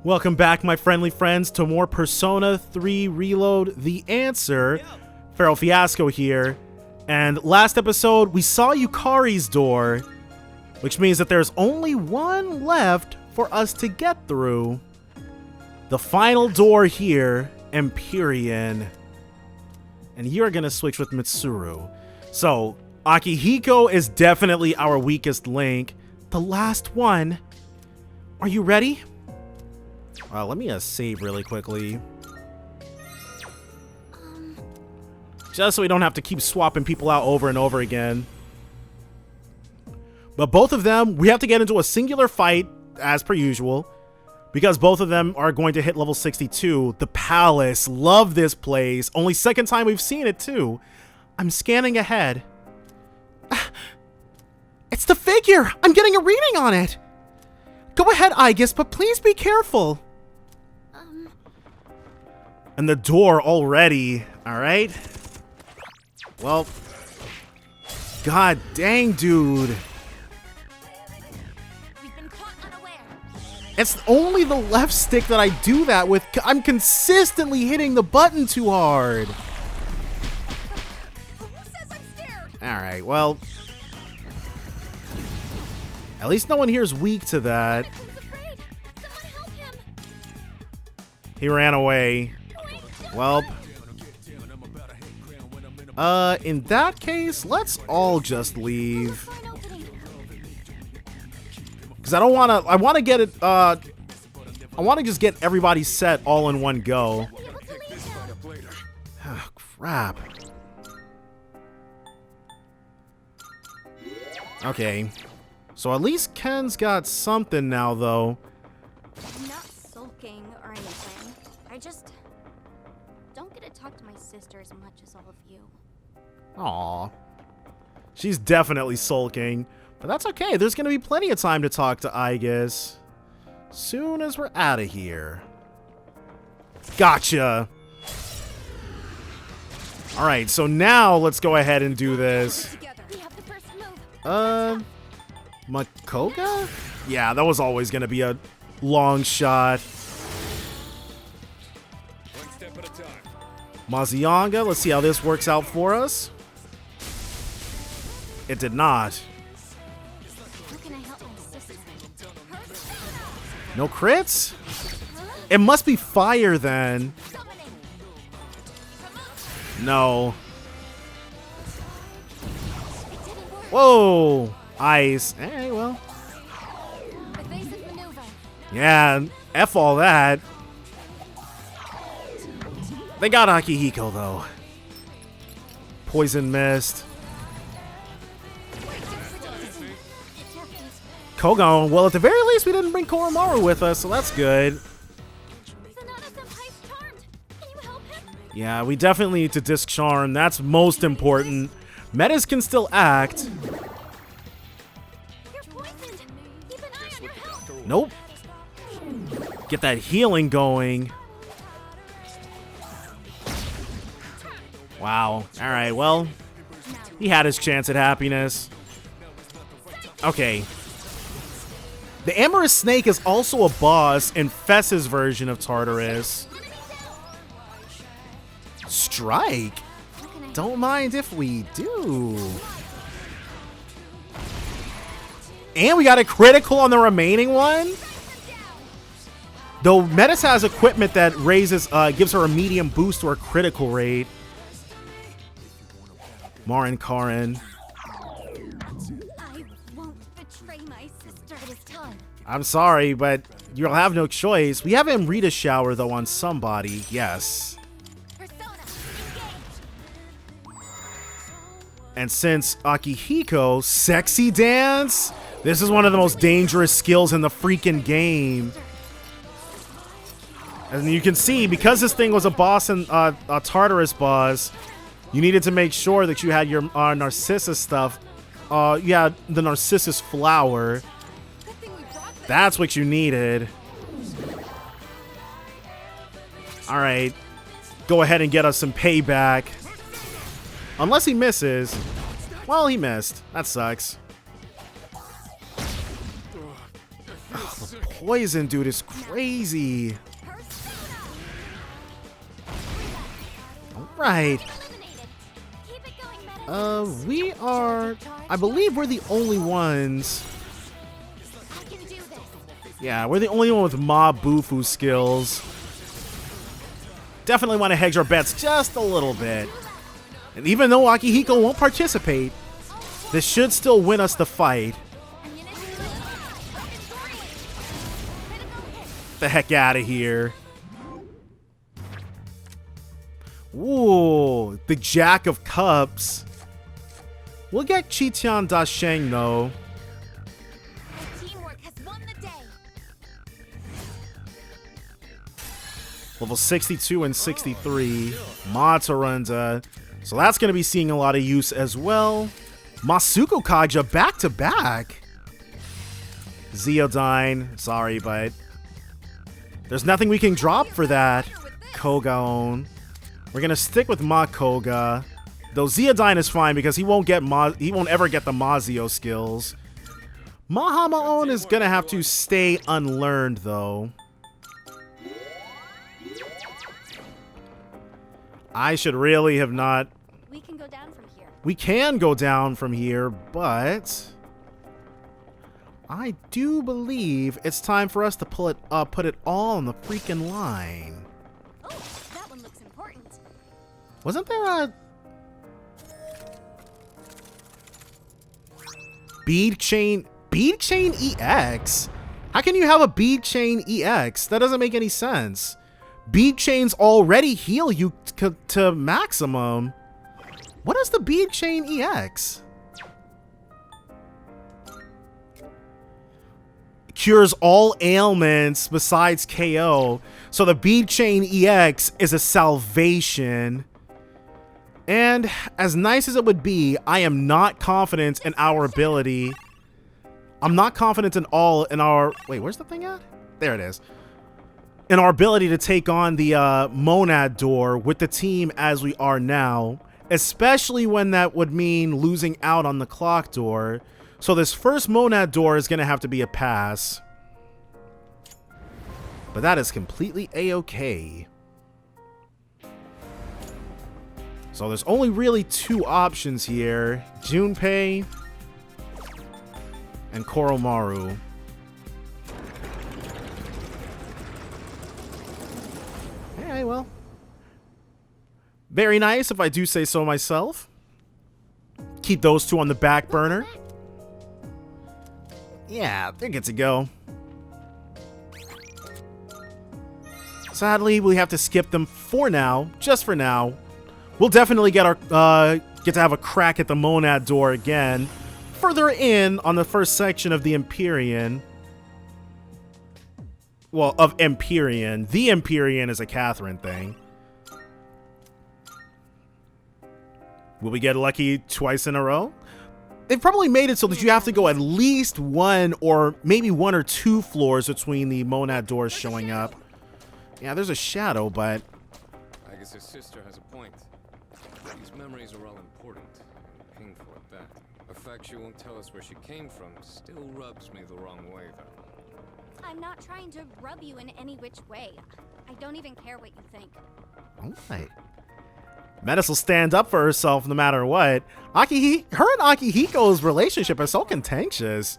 Welcome back, my friendly friends, to more Persona 3 Reload The Answer. Feral Fiasco here. And last episode, we saw Yukari's door, which means that there's only one left for us to get through. The final door here, Empyrean. And you're gonna switch with Mitsuru. So, Akihiko is definitely our weakest link. The last one. Are you ready? Let me save really quickly. Just so we don't have to keep swapping people out over and over again. But both of them, we have to get into a singular fight, as per usual. Because both of them are going to hit level 62. The Palace. Love this place. Only second time we've seen it, too. I'm scanning ahead. It's the figure! I'm getting a reading on it! Go ahead, Aigis, but please be careful. And the door already, alright? Well, god dang, dude. It's only the left stick that I do that with. I'm consistently hitting the button too hard. Alright, well. At least no one here is weak to that. He ran away. Well, in that case, let's all just leave. Because I don't want to, I want to get it, I want to just get everybody set all in one go. Oh, crap. Okay. So at least Ken's got something now, though. I'm not sulking or anything. I just don't get to talk to my sister as much as all of you. Aw. She's definitely sulking. But that's okay. There's going to be plenty of time to talk to Aigis. Soon as we're out of here. Gotcha. Alright, so now let's go ahead and do this. Makoga? Yeah, that was always going to be a long shot. Mazuyanga, let's see how this works out for us. It did not. No crits? It must be fire then. No. Whoa. Ice. Hey, well. Yeah, F all that. They got Akihiko, though. Poison Mist. Kogon. Well, at the very least, we didn't bring Koromaru with us, so that's good. Yeah, we definitely need to disc charm. That's most important. Metas can still act. Nope. Get that healing going. Wow. Alright, well. He had his chance at happiness. Okay. The Amorous Snake is also a boss in Fess's version of Tartarus. Strike? Don't mind if we do. And we got a critical on the remaining one? Though Metis has equipment that raises, gives her a medium boost to her critical rate. Marin Karin. I'm sorry, but you'll have no choice. We have Amrita Shower, though, on somebody. Yes. And since Akihiko, Sexy Dance? This is one of the most dangerous skills in the freaking game. And you can see, because this thing was a boss and a Tartarus boss, you needed to make sure that you had your Narcissus stuff. You had the Narcissus flower. That's what you needed. Alright. Go ahead and get us some payback. Unless he misses. Well, he missed. That sucks. Oh, the poison, dude, is crazy. Alright. We are... I believe we're the only ones. Yeah, we're the only one with Mob Bufu skills. Definitely want to hedge our bets just a little bit. And even though Akihiko won't participate, this should still win us the fight. Get the heck out of here. Ooh, the Jack of Cups. We'll get Qitian Dasheng though. Level 62 and 63. Matarunda. So that's going to be seeing a lot of use as well. Masuko Kaja back to back. Zeodyne. Sorry, but there's nothing we can drop for that. Kogaon. We're going to stick with Makoga. Though Zeodyne is fine because he won't ever get the Mazio skills. Mahamaon is going to have to stay unlearned though. I should really have not... We can go down from here. We can go down from here, but... I do believe it's time for us to put it all on the freaking line. Oh, that one looks important. Wasn't there a... Bead Chain EX? How can you have a Bead Chain EX? That doesn't make any sense. Bead Chains already heal you to maximum. What is the Bead Chain EX? Cures all ailments besides KO. So the Bead Chain EX is a salvation. And as nice as it would be, I am not confident in our ability. I'm not confident in our... Wait, where's the thing at? There it is. In our ability to take on the Monad door with the team as we are now, especially when that would mean losing out on the clock door. So this first Monad door is going to have to be a pass. But that is completely A-okay. So there's only really two options here. Junpei and Koromaru. Okay, well. Very nice if I do say so myself. Keep those two on the back burner. Yeah, they're good to go. Sadly, we have to skip them for now. Just for now. We'll definitely get to have a crack at the Monad door again. Further in on the first section of the Empyrean. Well, of Empyrean. The Empyrean is a Catherine thing. Will we get lucky twice in a row? They've probably made it so that you have to go at least one or maybe one or two floors between the Monad doors showing up. Yeah, there's a shadow, but... I guess his sister has a point. These memories are all important and painful at that. The fact she won't tell us where she came from still rubs me the wrong way, though. I'm not trying to rub you in any which way. I don't even care what you think. Alright. Metis will stand up for herself no matter what. Her and Akihiko's relationship is so contentious.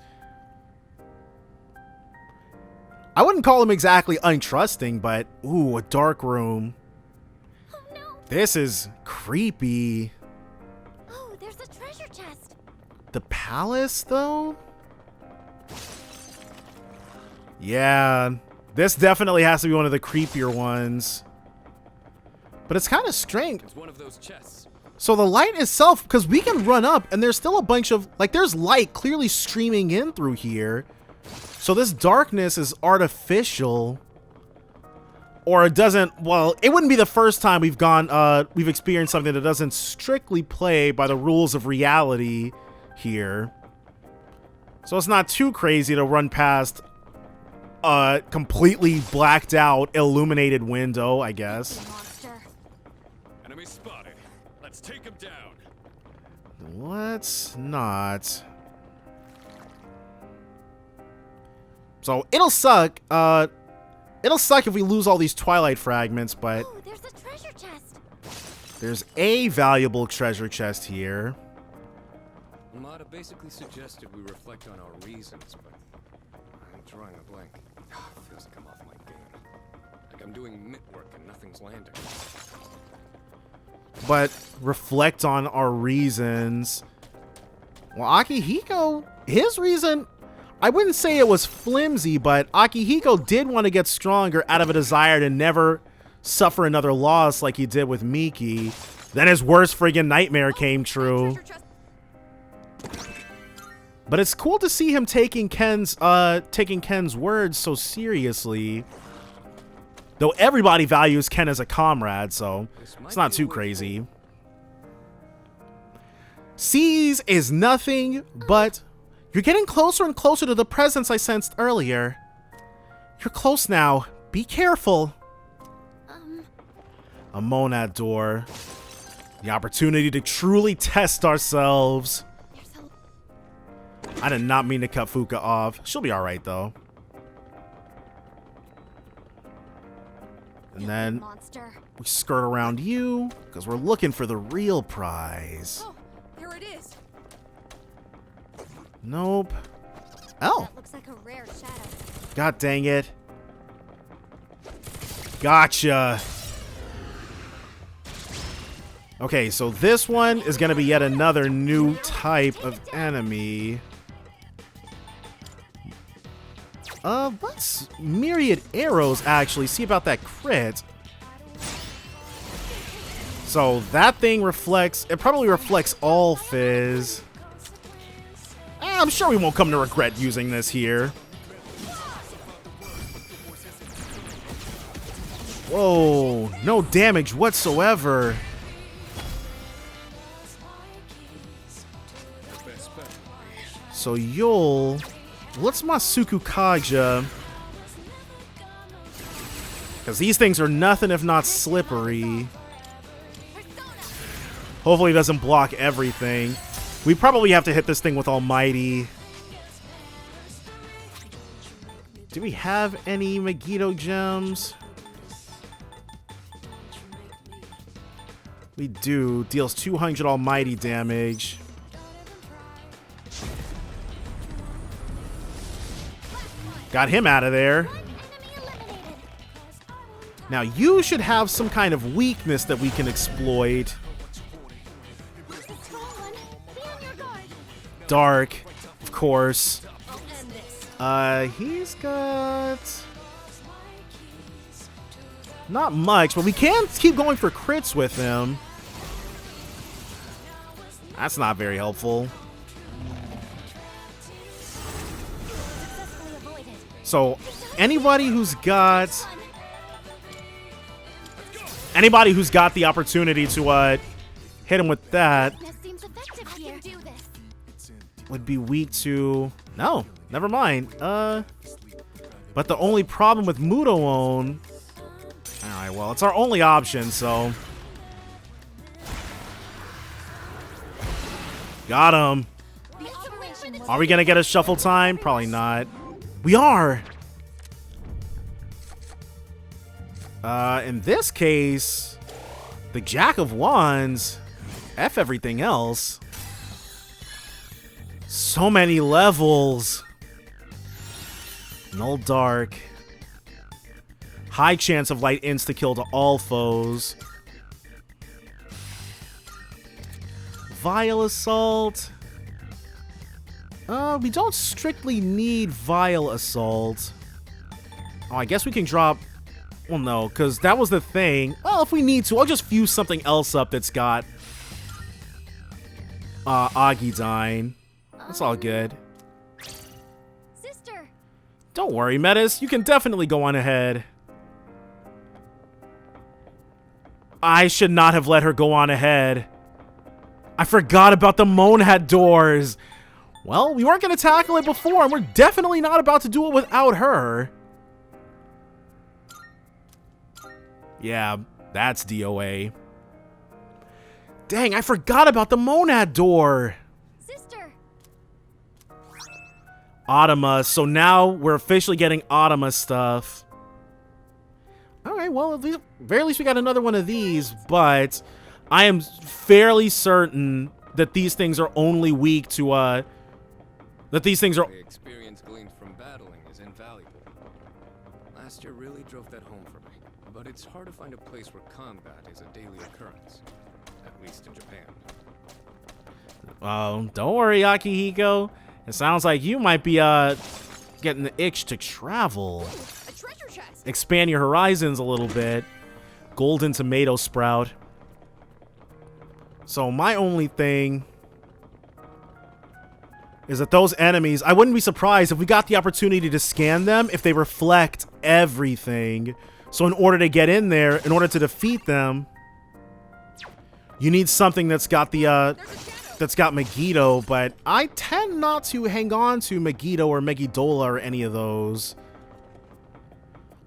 I wouldn't call him exactly untrusting, but ooh, a dark room. Oh no. This is creepy. Oh, there's a treasure chest. The palace, though? Yeah, this definitely has to be one of the creepier ones. But it's kind of strange. It's one of those chests. So the light itself, because we can run up and there's still a bunch of, like, there's light clearly streaming in through here. So this darkness is artificial. Or it doesn't, well, it wouldn't be the first time we've experienced something that doesn't strictly play by the rules of reality here. So it's not too crazy to run past a completely blacked out, illuminated window, I guess. Enemy spotted. Let's take him down. Let's not. So it'll suck. It'll suck if we lose all these Twilight fragments, but Oh, there's a treasure chest. there's a valuable treasure chest here. Amada basically suggested we reflect on our reasons, but I'm drawing a blank. Feels like I'm off my game. Like I'm doing mitt work and nothing's landing. But reflect on our reasons. Well, Akihiko, his reason, I wouldn't say it was flimsy, but Akihiko did want to get stronger out of a desire to never suffer another loss like he did with Miki. Then his worst friggin' nightmare came true. But it's cool to see him taking Ken's words so seriously. Though everybody values Ken as a comrade, so it's not too crazy. Seas is nothing but... You're getting closer and closer to the presence I sensed earlier. You're close now. Be careful. A monad door. The opportunity to truly test ourselves. I did not mean to cut Fuka off. She'll be alright, though. And then we skirt around you, because we're looking for the real prize. Oh, here it is. Nope. Oh. That looks like a rare shadow. God dang it. Gotcha. Okay, so this one is going to be yet another new type of enemy. Let's myriad arrows actually see about that crit. So that thing reflects, it probably reflects all fizz. I'm sure we won't come to regret using this here. Whoa, no damage whatsoever. So you'll... Let's Masuku Kaja. Because these things are nothing if not slippery. Hopefully it doesn't block everything. We probably have to hit this thing with Almighty. Do we have any Megiddo gems? We do. Deals 200 Almighty damage. Got him out of there. Now you should have some kind of weakness that we can exploit. Dark, of course. He's got... not much, but we can keep going for crits with him. That's not very helpful. So, anybody who's got the opportunity to hit him with that would be weak to... No, never mind. But the only problem with Mudoon... Alright, well, it's our only option, so... Got him. Are we gonna get a shuffle time? Probably not. We are! In this case, the Jack of Wands, F everything else. So many levels. Null Dark. High chance of light insta-kill to all foes. Vile Assault. We don't strictly need Vile Assault. Oh, I guess we can drop... Well, no, because that was the thing. Well, if we need to, I'll just fuse something else up that's got... Agidine. That's all good. Sister. Don't worry, Metis. You can definitely go on ahead. I should not have let her go on ahead. I forgot about the Monad doors. Well, we weren't going to tackle it before, and we're definitely not about to do it without her. Yeah, that's DOA. Dang, I forgot about the Monad door. Sister. Automa. So now we're officially getting Automa stuff. Alright, well, at least, very least we got another one of these, but I am fairly certain that these things are only weak to, that these things are... The experience gleaned from battling is invaluable. Last year really drove that home for me. But it's hard to find a place where combat is a daily occurrence. At least in Japan. Oh, don't worry, Akihiko. It sounds like you might be, getting the itch to travel. A treasure chest. Expand your horizons a little bit. Golden tomato sprout. So my only thing is that those enemies, I wouldn't be surprised if we got the opportunity to scan them if they reflect everything. So in order to get in there, in order to defeat them, you need something that's got the, that's got Megiddo, but I tend not to hang on to Megiddo or Megidola or any of those.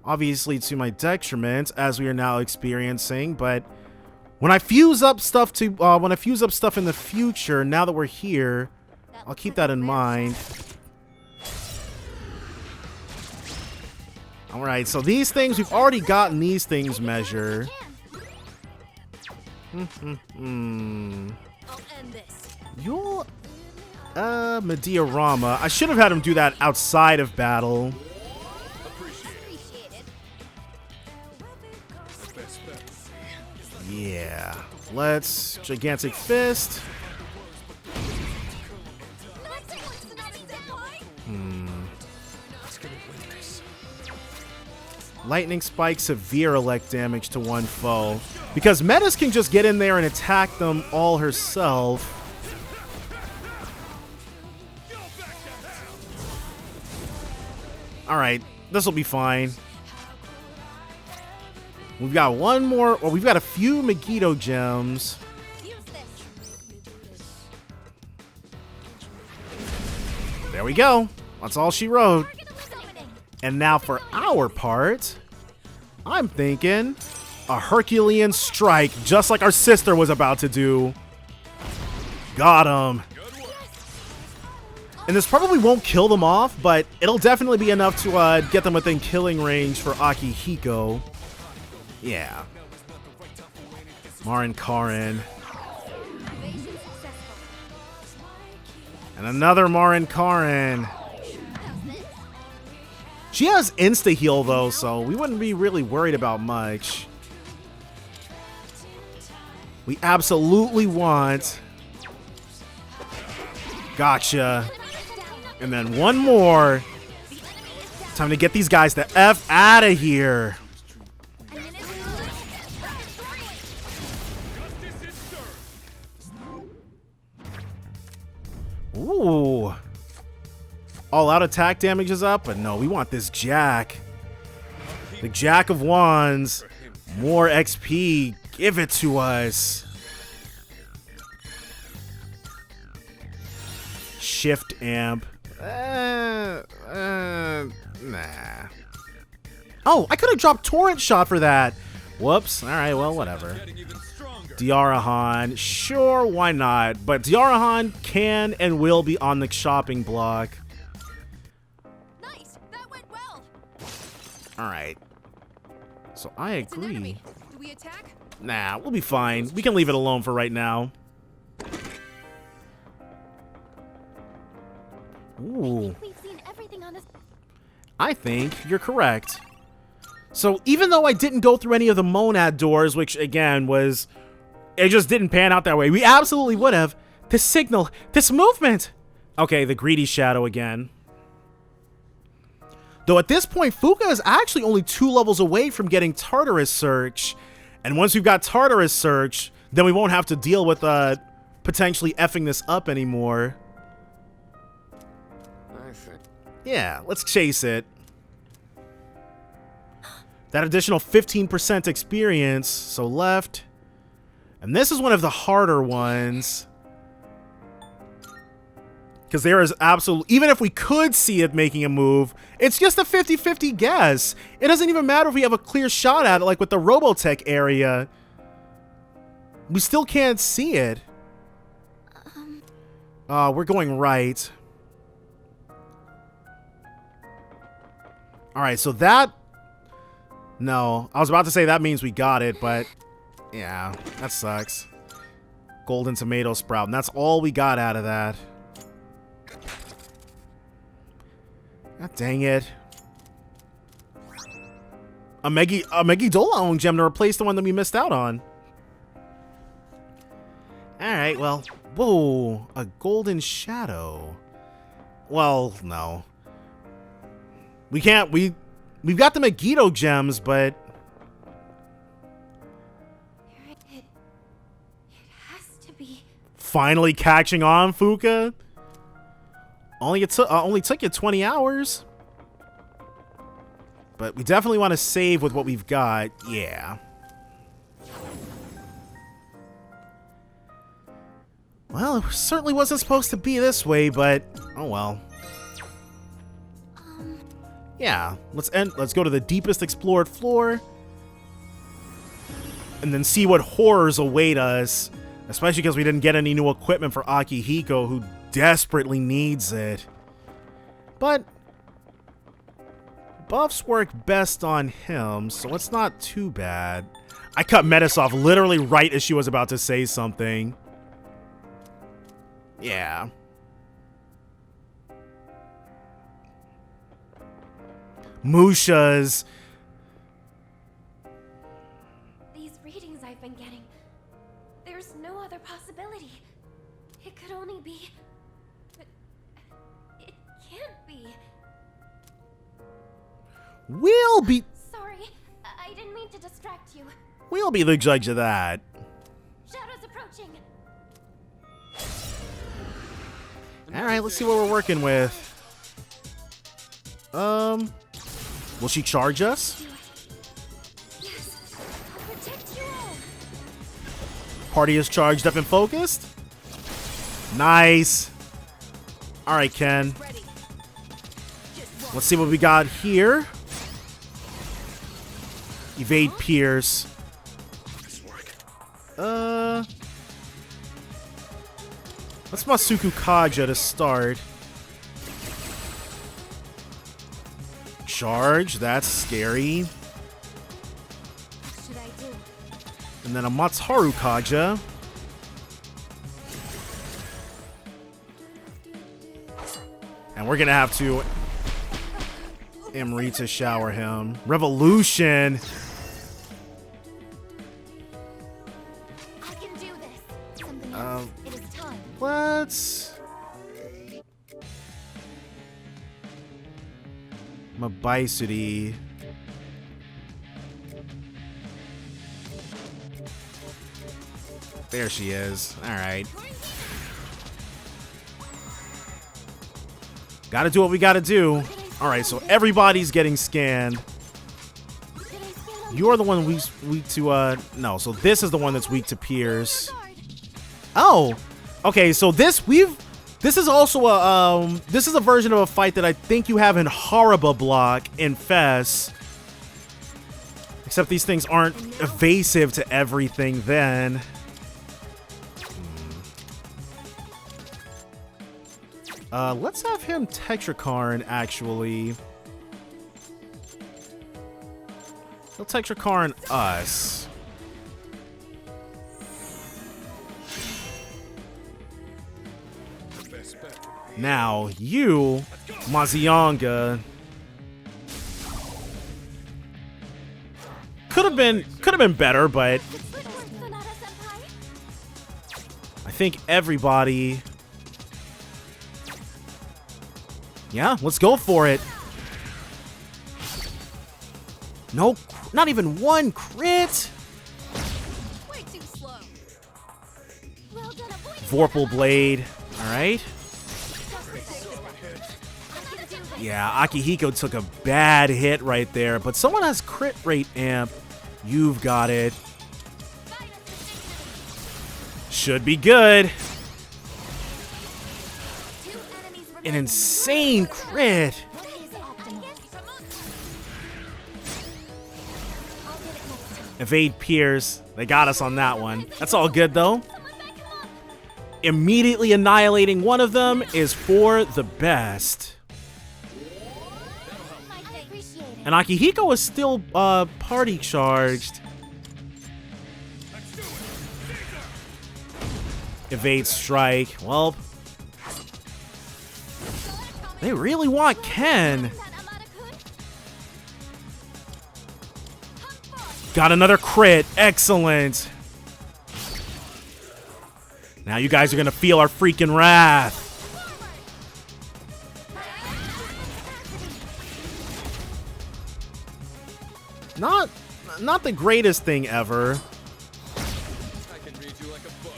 Obviously to my detriment, as we are now experiencing, but when I fuse up stuff to, when I fuse up stuff in the future, now that we're here, I'll keep that in mind. Alright, so these things, we've already gotten these things measure. You'll, Mediarama. I should have had him do that outside of battle. Yeah. Let's Gigantic Fist. Lightning Spike, severe elect damage to one foe. Because Metis can just get in there and attack them all herself. Alright, this will be fine. We've got one more, or we've got a few Megiddo gems. There we go. That's all she wrote. And now for our part, I'm thinking a Herculean strike, just like our sister was about to do. Got him. And this probably won't kill them off, but it'll definitely be enough to get them within killing range for Akihiko. Yeah. Marin Karin. And another Marin Karin. She has insta-heal, though, so we wouldn't be really worried about much. We absolutely want... Gotcha. And then one more. Time to get these guys the F out of here. Ooh. All-out attack damage is up, but no, we want this Jack. The Jack of Wands. More XP. Give it to us. Shift amp. Nah. Oh, I could have dropped Torrent Shot for that. Whoops. Alright, well, whatever. Diarahan. Sure, why not? But Diarahan can and will be on the shopping block. Nice. That went well. Alright. So I agree. Do we attack? Nah, we'll be fine. We can leave it alone for right now. Ooh. We've seen everything on this. I think you're correct. So even though I didn't go through any of the Monad doors, which again was... It just didn't pan out that way. We absolutely would have. This signal, this movement. Okay, the greedy shadow again. Though at this point, Fuka is actually only 2 levels away from getting Tartarus Search. And once we've got Tartarus Search, then we won't have to deal with potentially effing this up anymore. I think. Yeah, let's chase it. That additional 15% experience, so left. And this is one of the harder ones. Because there is absolutely... Even if we could see it making a move, it's just a 50-50 guess. It doesn't even matter if we have a clear shot at it, like with the Robotech area. We still can't see it. We're going right. Alright, so that... No, I was about to say that means we got it, but... Yeah, that sucks. Golden tomato sprout, and that's all we got out of that. God dang it. A Megidolaon gem to replace the one that we missed out on. Alright, well... Whoa, a golden shadow. Well, no. We can't... We've got the Megiddo gems, but... It has to be... Finally catching on, Fuka? Only took you 20 hours. But we definitely want to save with what we've got. Yeah. Well, it certainly wasn't supposed to be this way, but oh well. Yeah, let's go to the deepest explored floor and then see what horrors await us, especially because we didn't get any new equipment for Akihiko, who desperately needs it. But buffs work best on him, so it's not too bad. I cut Metis off literally right as she was about to say something. Yeah. Musha's. These readings I've been getting, there's no other possibility. It could only be... But it can't be. We'll be... Sorry, I didn't mean to distract you. We'll be the judge of that. Shadows approaching. Alright, let's see what we're working with. Will she charge us? Yes, I'll protect you all. Party is charged up and focused. Nice. Alright, Ken. Let's see what we got here. Evade Pierce. Let's Masuku Kaja to start. Charge, that's scary. What should I do? And then a Matsuharu Kaja. And we're gonna have to Amrita shower him. Revolution. I can do this. Something else. It is time. Let's... Mabaisuri. There she is. Alright. Gotta do what we gotta do. Alright, so everybody's getting scanned. You're the one weak to, no, so this is the one that's weak to Pierce. Oh! Okay, so this is also a, this is a version of a fight that I think you have in Hariba Block in Fess. Except these things aren't evasive to everything then. Let's have him Tetrakarn, actually. He'll Tetrakarn us. Now, you, Mazuyanga. Could have been better, but I think everybody... Yeah, let's go for it. Nope, not even one crit. Way too slow. Well done, Vorpal Blade. All right. Yeah, Akihiko took a bad hit right there, but someone has crit rate amp. You've got it. Should be good. An insane crit. Evade Pierce. They got us on that one. That's all good, though. Immediately annihilating one of them is for the best. And Akihiko is still party charged. Evade strike. Well, they really want Ken. Got another crit. Excellent. Now you guys are gonna feel our freaking wrath. Not the greatest thing ever. I can read you like a book.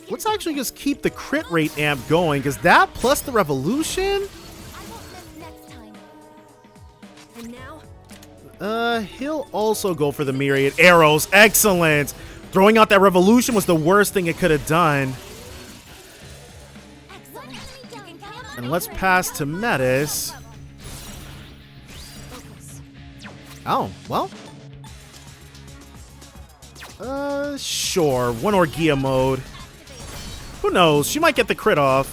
Let's actually just keep the crit rate amp going, because that plus the revolution? He'll also go for the myriad arrows. Excellent. Throwing out that revolution was the worst thing it could have done. And let's pass to Metis. Oh, well. Sure. One Orgia mode. Who knows? She might get the crit off.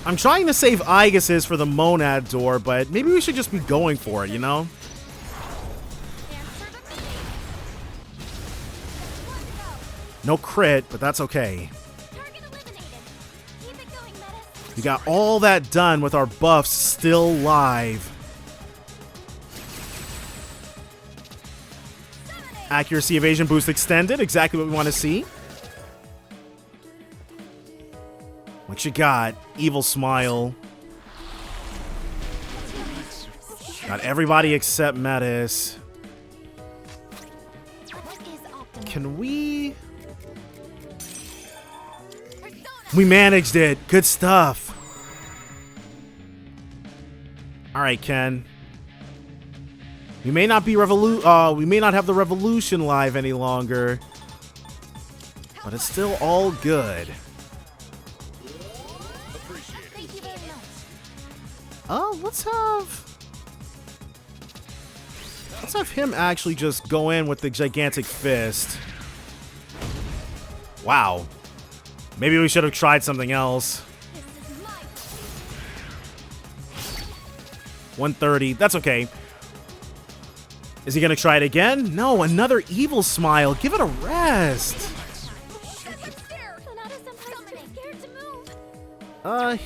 I'm trying to save Aigis for the Monad door, but maybe we should just be going for it, you know? No crit, but that's okay. We got all that done with our buffs still live. Accuracy evasion boost extended, exactly what we want to see. What you got? Evil smile. Got everybody except Metis. Can we... We managed it. Good stuff. All right, Ken. We may not be we may not have the revolution live any longer, but it's still all good. Let's have him actually just go in with the gigantic fist. Wow. Maybe we should have tried something else. 130. That's okay. Is he going to try it again? No, another evil smile. Give it a rest.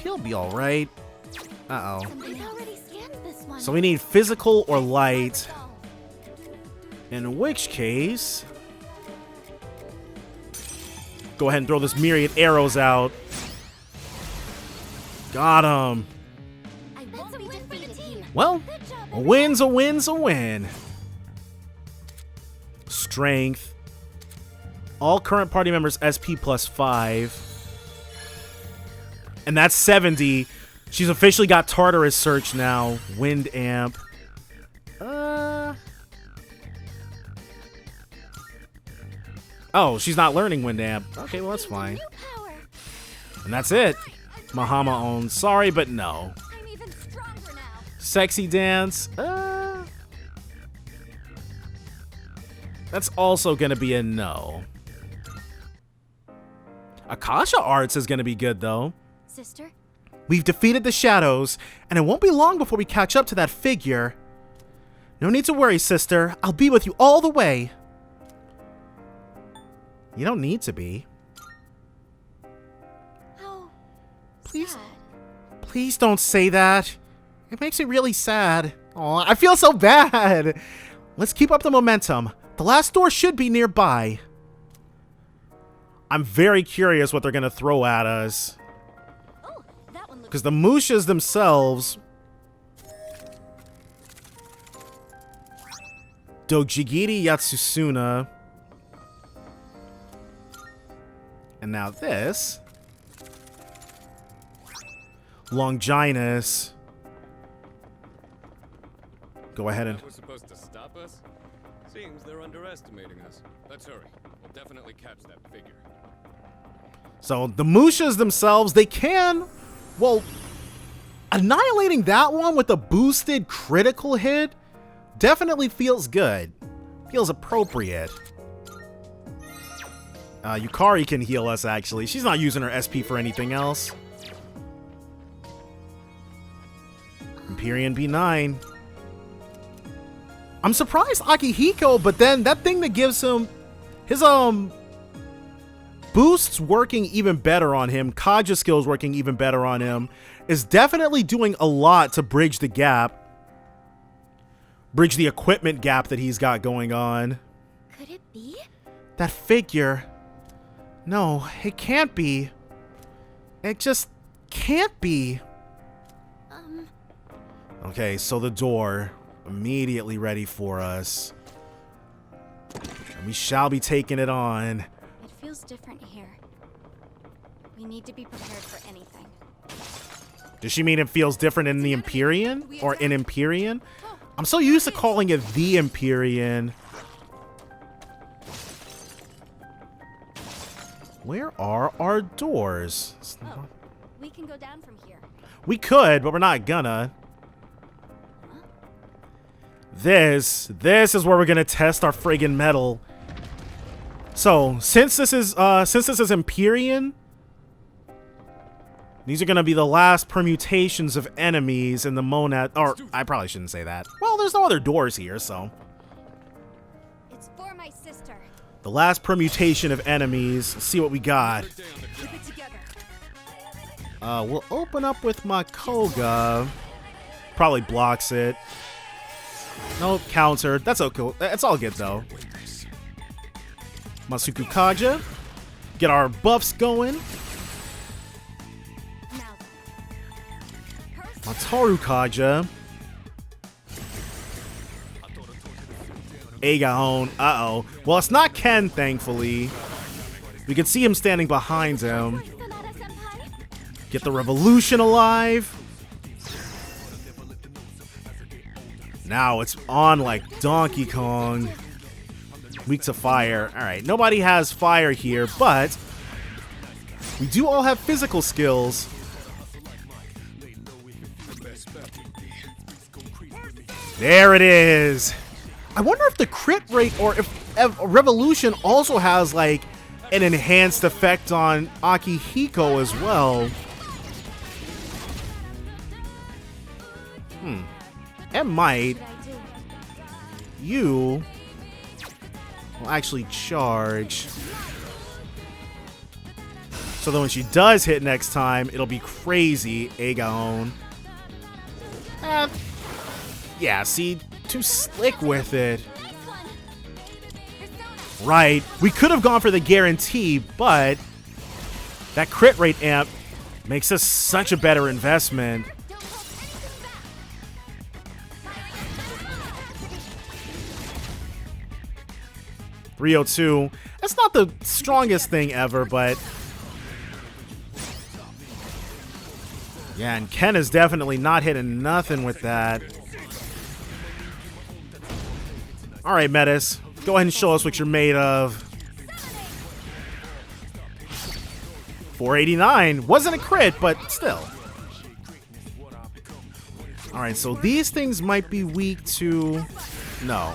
He'll be all right. Uh-oh. So we need physical or light. In which case... Go ahead and throw this myriad arrows out. Got him. Well, a win's a win's a win. Strength. All current party members SP plus 5. And that's 70. She's officially got Tartarus Search now. Wind Amp. Oh, she's not learning Wind Amp. Okay, well, that's fine. And that's it. Mahama owns. Sorry, but no. Sexy Dance. That's also going to be a no. Akasha Arts is going to be good, though. Sister? We've defeated the shadows, and it won't be long before we catch up to that figure. No need to worry, sister. I'll be with you all the way. You don't need to be. How Please, sad. please don't say that. It makes me really sad. Aw, I feel so bad. Let's keep up the momentum. The last door should be nearby. I'm very curious what they're going to throw at us. Oh, that one looks Because the Mushas themselves... Dojigiri Yatsusuna. And now this. Longinus. Go ahead and... That was supposed to stop us? Seems they're underestimating us. Let's hurry. We'll definitely catch that figure. So the Mushas themselves, they can... Well, annihilating that one with a boosted critical hit definitely feels good. Feels appropriate. Yukari can heal us, actually. She's not using her SP for anything else. Empyrean B9. I'm surprised Akihiko, but then that thing that gives him his boosts working even better on him, Kaja skills working even better on him, is definitely doing a lot to bridge the gap. Bridge the equipment gap that he's got going on. Could it be? That figure. No, it can't be. It just can't be. Okay, so the door immediately ready for us. And we shall be taking it on. It feels different here. We need to be prepared for anything. Does she mean it feels different in the Empyrean? Or in Empyrean? I'm so used to calling it the Empyrean. Where are our doors? Oh, we can go down from here. We could, but we're not gonna. This is where we're gonna test our friggin' metal. So, since this is Empyrean, these are gonna be the last permutations of enemies in the monad. Or I probably shouldn't say that. Well, there's no other doors here, so. It's for my sister. The last permutation of enemies. Let's see what we got. Keep it together. We'll open up with Makoga. Probably blocks it. Nope, countered. That's okay. It's all good though. Masuku Kaja. Get our buffs going. Now. Mataru Kaja. Agaon. Uh-oh. Well, it's not Ken, thankfully. We can see him standing behind him. Get the revolution alive. Now it's on like Donkey Kong. Weak to fire. Alright, nobody has fire here, but we do all have physical skills. There it is. I wonder if the crit rate or if Revolution also has like an enhanced effect on Akihiko as well. It might. You will actually charge. So that when she does hit next time, it'll be crazy. Aegon. Yeah, see? Too slick with it. Right. We could have gone for the guarantee, but that crit rate amp makes us such a better investment. .302. That's not the strongest thing ever, but yeah, and Ken is definitely not hitting nothing with that. All right, Metis, go ahead and show us what you're made of. 489 wasn't a crit, but still. All right, so these things might be weak to no.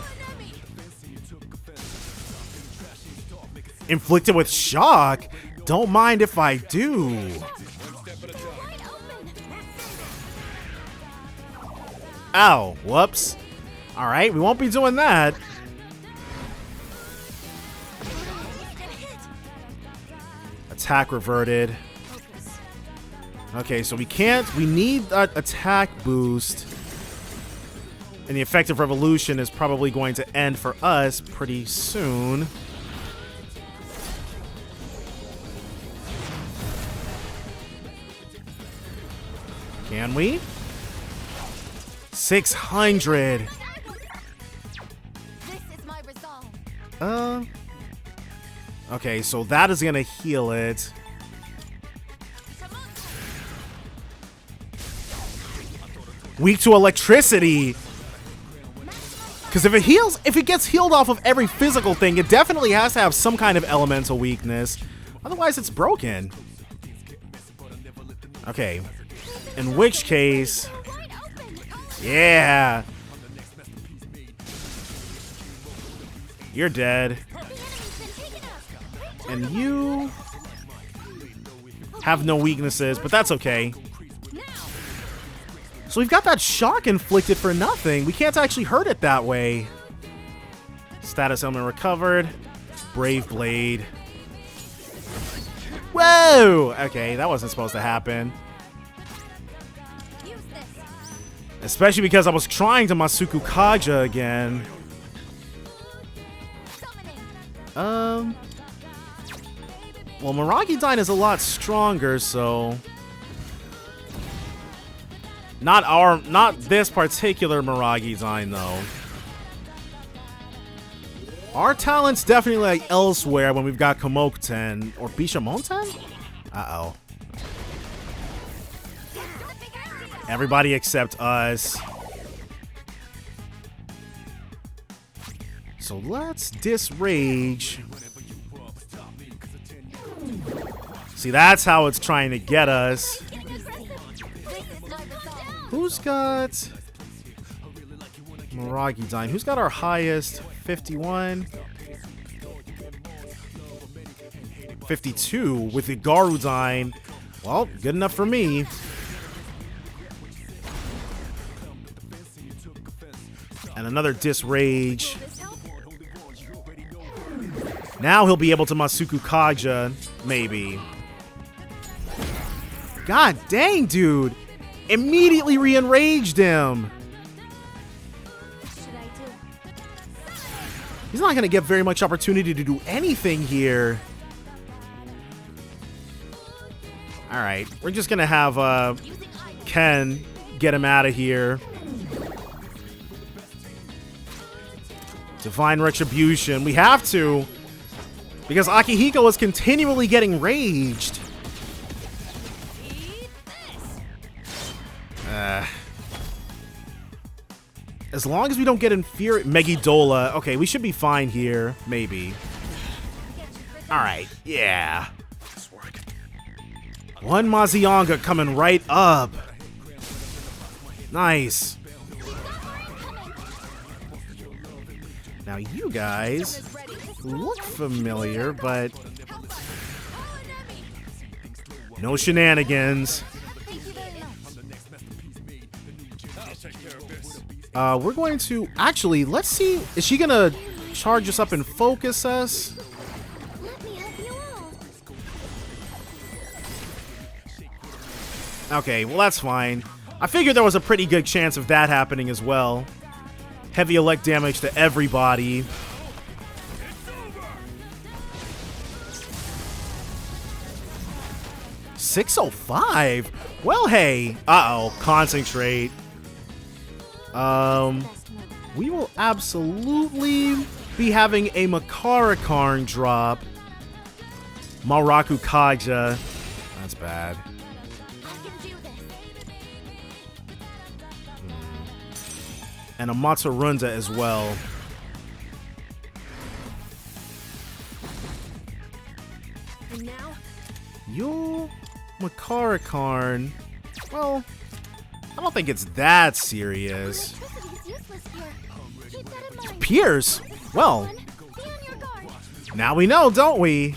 Inflicted with shock? Don't mind if I do. Ow, whoops. Alright, we won't be doing that. Attack reverted. Okay, so we need that attack boost. And the effective revolution is probably going to end for us pretty soon. Can we? 600. This is my resolve. Okay, so that is gonna heal it. Weak to electricity. Because if it gets healed off of every physical thing, it definitely has to have some kind of elemental weakness. Otherwise, it's broken. Okay. In which case, yeah. You're dead. And you have no weaknesses, but that's okay. So we've got that shock inflicted for nothing. We can't actually hurt it that way. Status element recovered. Brave Blade. Whoa! Okay, that wasn't supposed to happen. Especially because I was trying to Masuku Kaja again. Well, Miragi Dine is a lot stronger, so... Not this particular Miragi Dine, though. Our talent's definitely like elsewhere when we've got Komokuten or Bishamonten? Uh-oh. Everybody except us. So let's disrage. See, that's how it's trying to get us. Who's got Miragi Dine? Who's got our highest? 51. 52 with the Garudine. Well, good enough for me. And another Disrage. Now he'll be able to Masuku Kaja, maybe. God dang, dude. Immediately re-enraged him. He's not going to get very much opportunity to do anything here. Alright, we're just going to have Ken get him out of here. Divine Retribution. We have to. Because Akihiko is continually getting raged. As long as we don't get Megidola. Okay, we should be fine here. Maybe. Alright, yeah. One Mazionga coming right up. Nice. Now you guys look familiar, but no shenanigans. We're going to actually, let's see, is she gonna charge us up and focus us? Okay, well that's fine. I figured there was a pretty good chance of that happening as well. Heavy elect damage to everybody. $605? Well, hey. Uh-oh. Concentrate. We will absolutely be having a Makarakarn drop. Maraku Kaja. That's bad. And a Matsurunda as well. You Makarakarn. Well, I don't think it's that serious. Pierce? Well, now we know, don't we?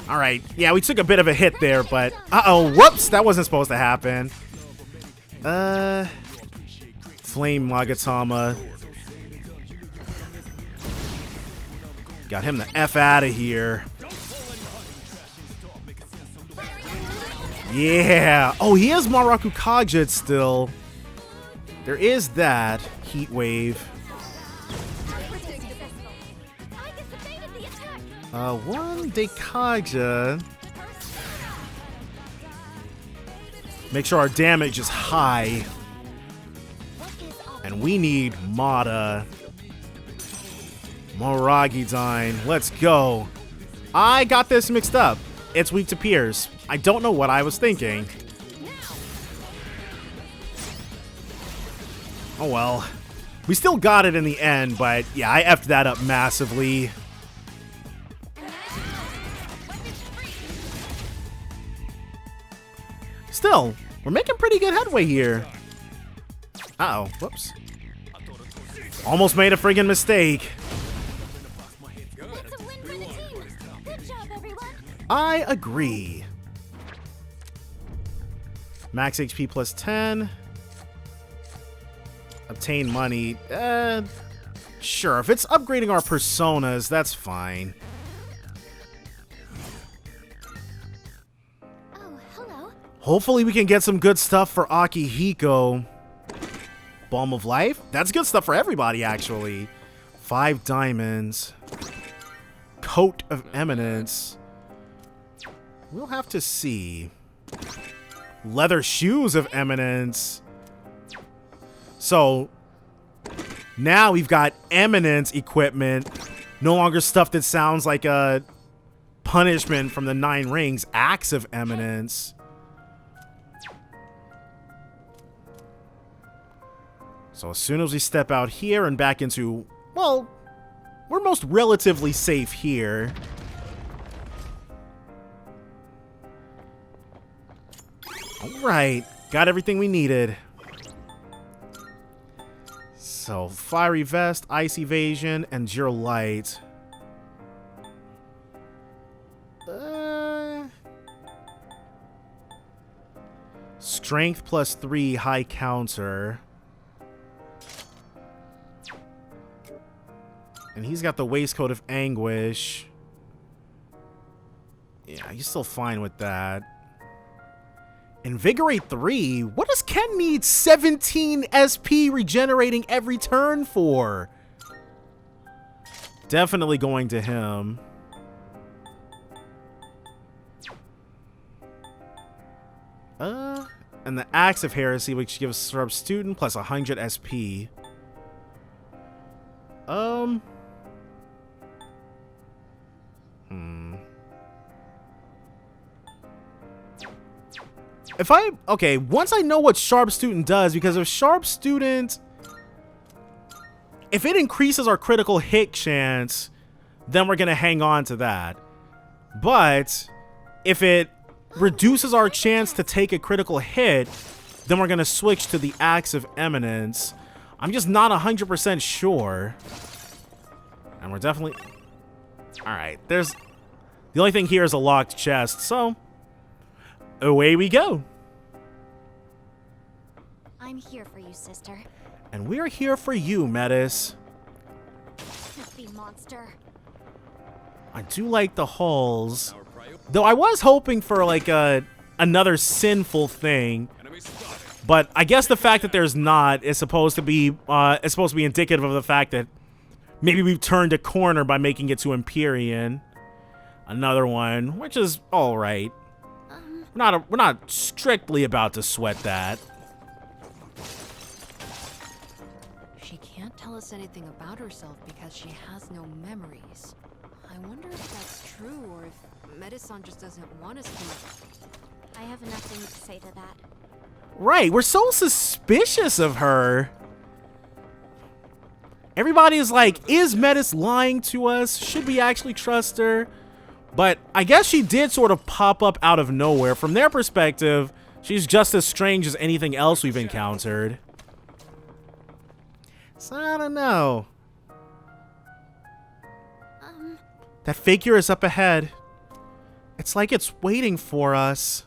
Alright, yeah, we took a bit of a hit there, but... Uh-oh, whoops! That wasn't supposed to happen. Flame Magatama. Got him the F out of here. Yeah! Oh, he has Maraku Kaja still. There is that. Heat Wave. One Dekaja. Make sure our damage is high. And we need Mata. Miragi Dine. Let's go. I got this mixed up. It's weak to Pierce. I don't know what I was thinking. Oh well. We still got it in the end, but yeah, I effed that up massively. Still, we're making pretty good headway here. Uh-oh, whoops. Almost made a friggin' mistake. I agree. Max HP plus 10. Obtain money. Sure, if it's upgrading our personas, that's fine. Oh, hello. Hopefully we can get some good stuff for Akihiko. Balm of Life? That's good stuff for everybody, actually. 5 diamonds. Coat of Eminence. We'll have to see. Leather shoes of Eminence. So, now we've got Eminence equipment. No longer stuff that sounds like a punishment from the 9 Rings. Axe of Eminence. So as soon as we step out here and back into, well, we're most relatively safe here. Alright, got everything we needed. So, Fiery Vest, Ice Evasion, and Your Light. Strength plus 3, high counter. And he's got the Waistcoat of Anguish. Yeah, he's still fine with that. Invigorate 3? What does Ken need 17 SP regenerating every turn for? Definitely going to him. And the Axe of Heresy, which gives Sub Student plus 100 SP. Okay, once I know what Sharp Student does, because if Sharp Student, if it increases our critical hit chance, then we're gonna hang on to that. But if it reduces our chance to take a critical hit, then we're gonna switch to the Axe of Eminence. I'm just not 100% sure. And we're definitely... Alright, there's... The only thing here is a locked chest, so... Away we go. I'm here for you, sister. And we're here for you, Metis. Filthy monster. I do like the halls. Though I was hoping for like another sinful thing. But I guess the fact that there's not is supposed to be indicative of the fact that maybe we've turned a corner by making it to Empyrean. Another one, which is all right. We're not strictly about to sweat that. She can't tell us anything about herself because she has no memories. I wonder if that's true or if Metis-san just doesn't want us to. I have nothing to say to that. Right, we're so suspicious of her. Everybody's like, is Metis lying to us? Should we actually trust her? But I guess she did sort of pop up out of nowhere. From their perspective, she's just as strange as anything else we've encountered. So I don't know. That figure is up ahead. It's like it's waiting for us.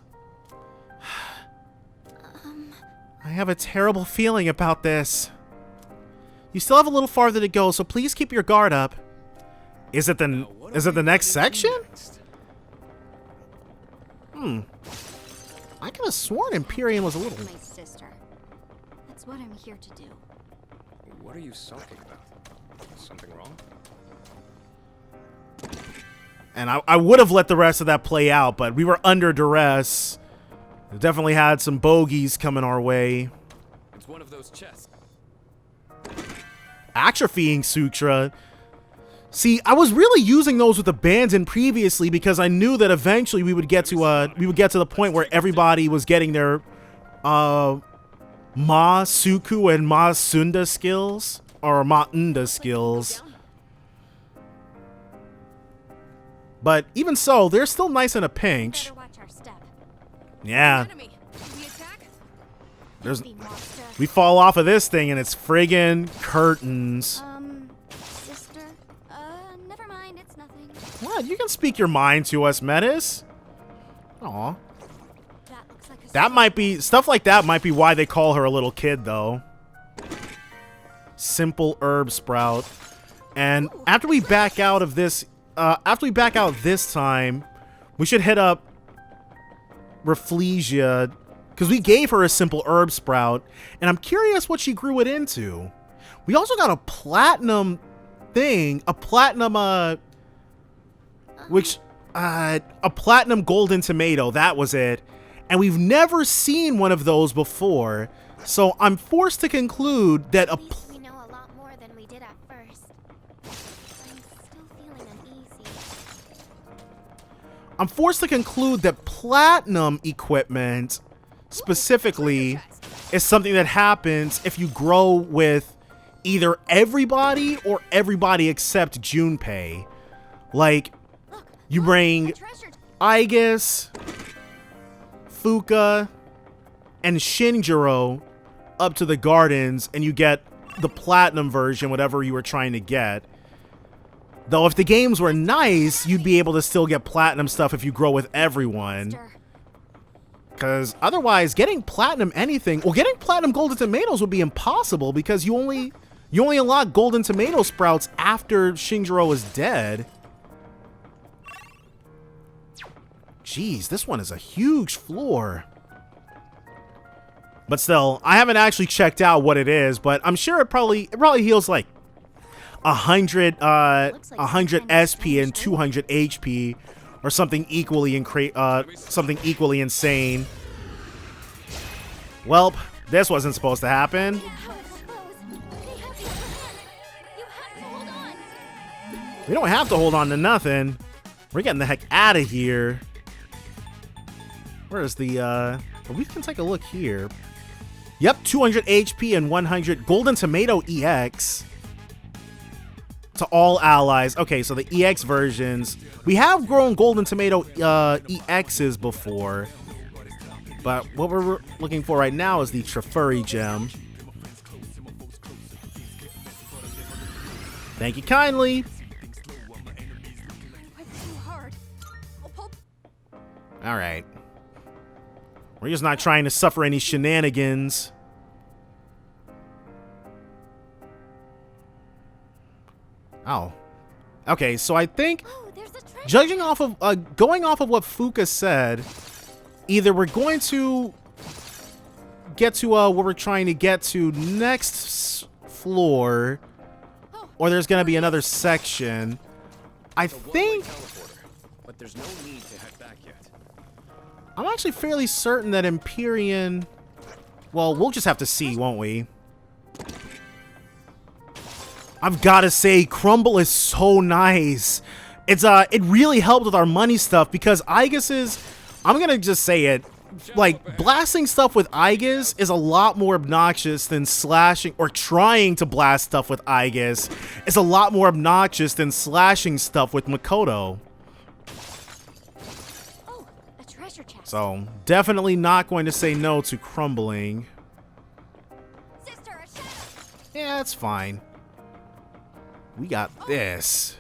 I have a terrible feeling about this. You still have a little farther to go, so please keep your guard up. Is it the next section? I could have sworn Empyrean was a little... My sister. That's what I'm here to do. What are you sulking about? Something wrong? And I would have let the rest of that play out, but we were under duress. We definitely had some bogeys coming our way. It's one of those chests. Atrophying Sutra. See, I was really using those with Abandon previously because I knew that eventually we would get to the point where everybody was getting their Ma Suku and Ma Sunda skills or Ma Unda skills. But even so, they're still nice in a pinch. Better watch our step. Yeah. Enemy. We attack? There's Filthy monster. we fall off of this thing and it's friggin' curtains. Sister? Never mind, it's nothing. What? You can speak your mind to us, Metis. Aw. That looks like a That might be... Stuff like that might be why they call her a little kid, though. Simple herb sprout. And after we back out of this... after we back out this time, we should hit up Rafflesia, because we gave her a simple herb sprout, and I'm curious what she grew it into. We also got a platinum thing, a platinum, a platinum golden tomato, that was it. And we've never seen one of those before, so I'm forced to conclude that At least we know a lot more than we did at first. I'm still feeling uneasy. I'm forced to conclude that platinum equipment, specifically, is something that happens if you grow with either everybody or everybody except Junpei. Like, you bring Aigis, Fuka, and Shinjiro up to the gardens, and you get the platinum version, whatever you were trying to get. Though if the games were nice, you'd be able to still get platinum stuff if you grow with everyone. Because otherwise, getting platinum anything, well, getting platinum golden tomatoes would be impossible because you only unlock golden tomato sprouts after Shinjiro is dead. Jeez, this one is a huge floor. But still, I haven't actually checked out what it is, but I'm sure it probably heals like 100 SP and 200 HP, or something equally insane. Welp, this wasn't supposed to happen. We don't have to hold on to nothing. We're getting the heck out of here. Where's the, we can take a look here. Yep, 200 HP and 100 Golden Tomato EX. To all allies. Okay, so the EX versions. We have grown Golden Tomato EXs before. But what we're looking for right now is the Trefuri gem. Thank you kindly. Alright. We're just not trying to suffer any shenanigans. Oh. Okay, so I think, judging off of, going off of what Fuka said, either we're going to get to what we're trying to get to next floor, or there's going to be another section. I think... But there's no need to head back yet. I'm actually fairly certain that Empyrean... Well, we'll just have to see, won't we? I've got to say, Crumble is so nice. It really helped with our money stuff because Aigis is... I'm going to just say it. Like, blasting stuff with Aigis is a lot more obnoxious than slashing... Or trying to blast stuff with Aigis is a lot more obnoxious than slashing stuff with Makoto. So, definitely not going to say no to crumbling. Yeah, that's fine. We got this.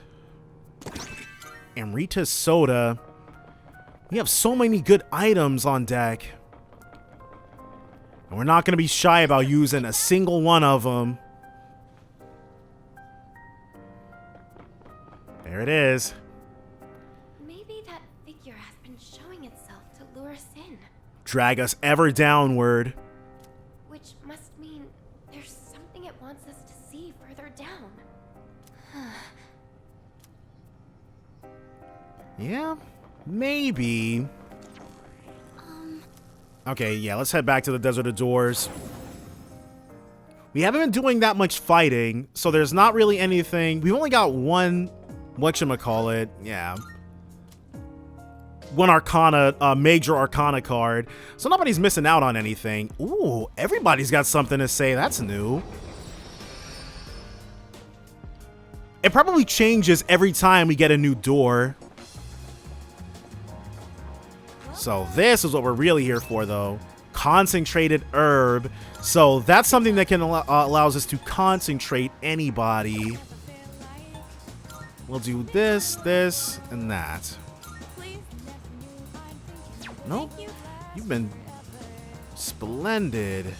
Amrita soda. We have so many good items on deck. And we're not going to be shy about using a single one of them. There it is. Drag us ever downward. Which must mean there's something it wants us to see further down. Yeah, maybe. Okay, yeah, let's head back to the Desert of Doors. We haven't been doing that much fighting, so there's not really anything. We've only got one, whatchamacallit, yeah. One Arcana, Major Arcana card. So nobody's missing out on anything. Ooh, everybody's got something to say. That's new. It probably changes every time we get a new door. So this is what we're really here for, though. Concentrated herb. So that's something that can allows us to concentrate anybody. We'll do this, this, and that. Nope. You've been splendid.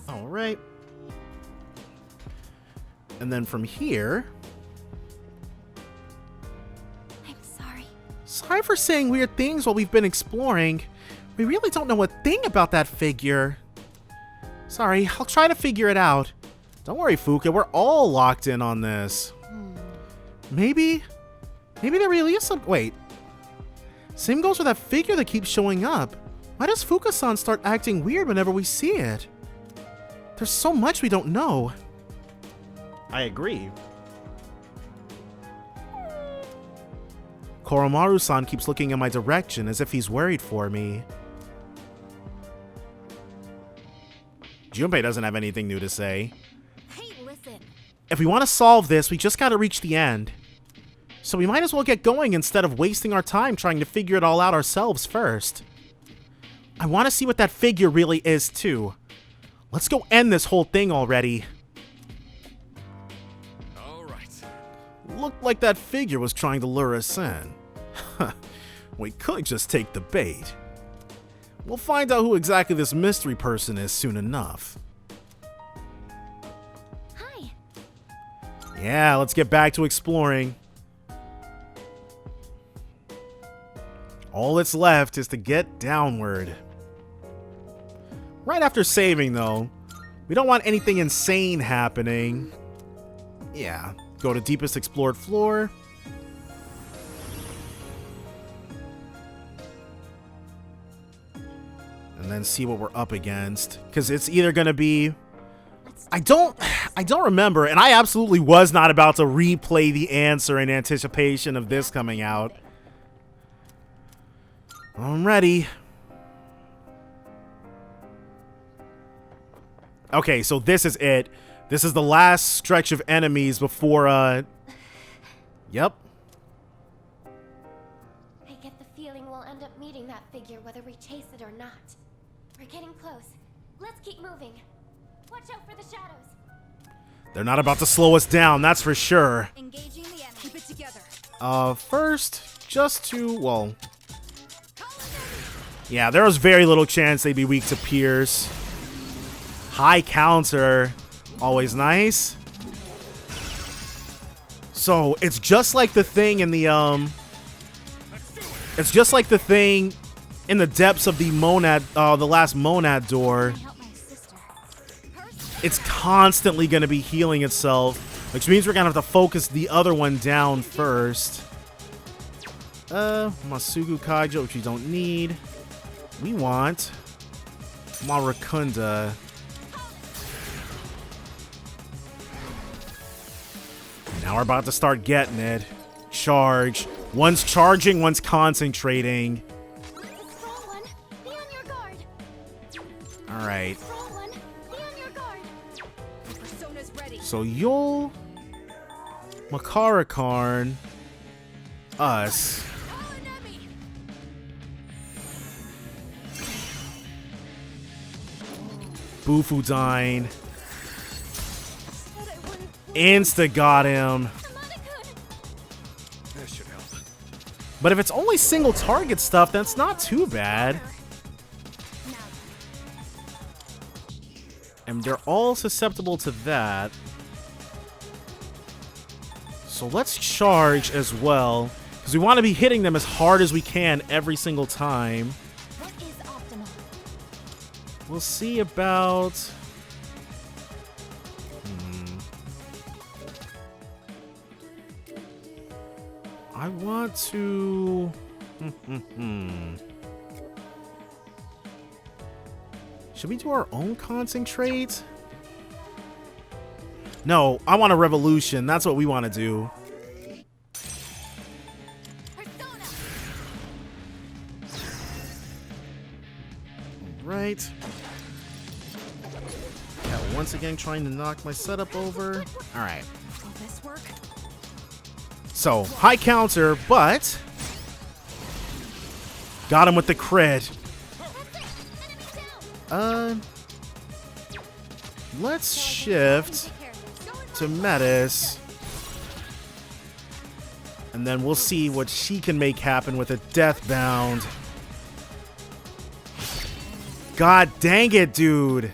All right. And then from here... I'm sorry. Sorry for saying weird things while we've been exploring. We really don't know a thing about that figure. Sorry, I'll try to figure it out. Don't worry, Fuka, we're all locked in on this. Maybe there really is some... Wait. Same goes for that figure that keeps showing up. Why does Fuka-san start acting weird whenever we see it? There's so much we don't know. I agree. Koromaru-san keeps looking in my direction as if he's worried for me. Junpei doesn't have anything new to say. Hey, listen. If we want to solve this, we just gotta reach the end. So we might as well get going instead of wasting our time trying to figure it all out ourselves first. I want to see what that figure really is, too. Let's go end this whole thing already. Alright. Looked like that figure was trying to lure us in. We could just take the bait. We'll find out who exactly this mystery person is soon enough. Hi. Yeah, let's get back to exploring. All that's left is to get downward. Right after saving, though, we don't want anything insane happening. Yeah, go to deepest explored floor. And then see what we're up against. Because it's either going to be... I don't remember, and I absolutely was not about to replay the answer in anticipation of this coming out. I'm ready. Okay, so this is it. This is the last stretch of enemies before, Yep. I get the feeling we'll end up meeting that figure whether we chase it or not. We're getting close. Let's keep moving. Watch out for the shadows. They're not about to slow us down, that's for sure. Engaging the enemy. Keep it together. First, just to, well... Yeah, there was very little chance they'd be weak to Pierce. High counter. Always nice. So, it's just like the thing in the, It's just like the thing in the depths of the monad, the last monad door. Help my sister. It's constantly going to be healing itself, which means we're going to have to focus the other one down first. Masugu Kaijo, which we don't need. We want Marakunda. Now we're about to start getting it. Charge. One's charging, one's concentrating. Scroll one, be on your guard. Alright. Scroll one, be on your guard. Persona's ready. So you'll... Makarakarn. Us. Bufudine. Insta got him. That should help. But if it's only single target stuff, that's not too bad. And they're all susceptible to that. So let's charge as well, because we want to be hitting them as hard as we can every single time. What is optimal? We'll see about... I want to... Should we do our own concentrate? No, I want a revolution. That's what we want to do. Right. Yeah, once again trying to knock my setup over. Alright. Will this work? So, high counter, but... Got him with the crit. let's shift to Metis. And then we'll see what she can make happen with a Deathbound. God dang it, dude.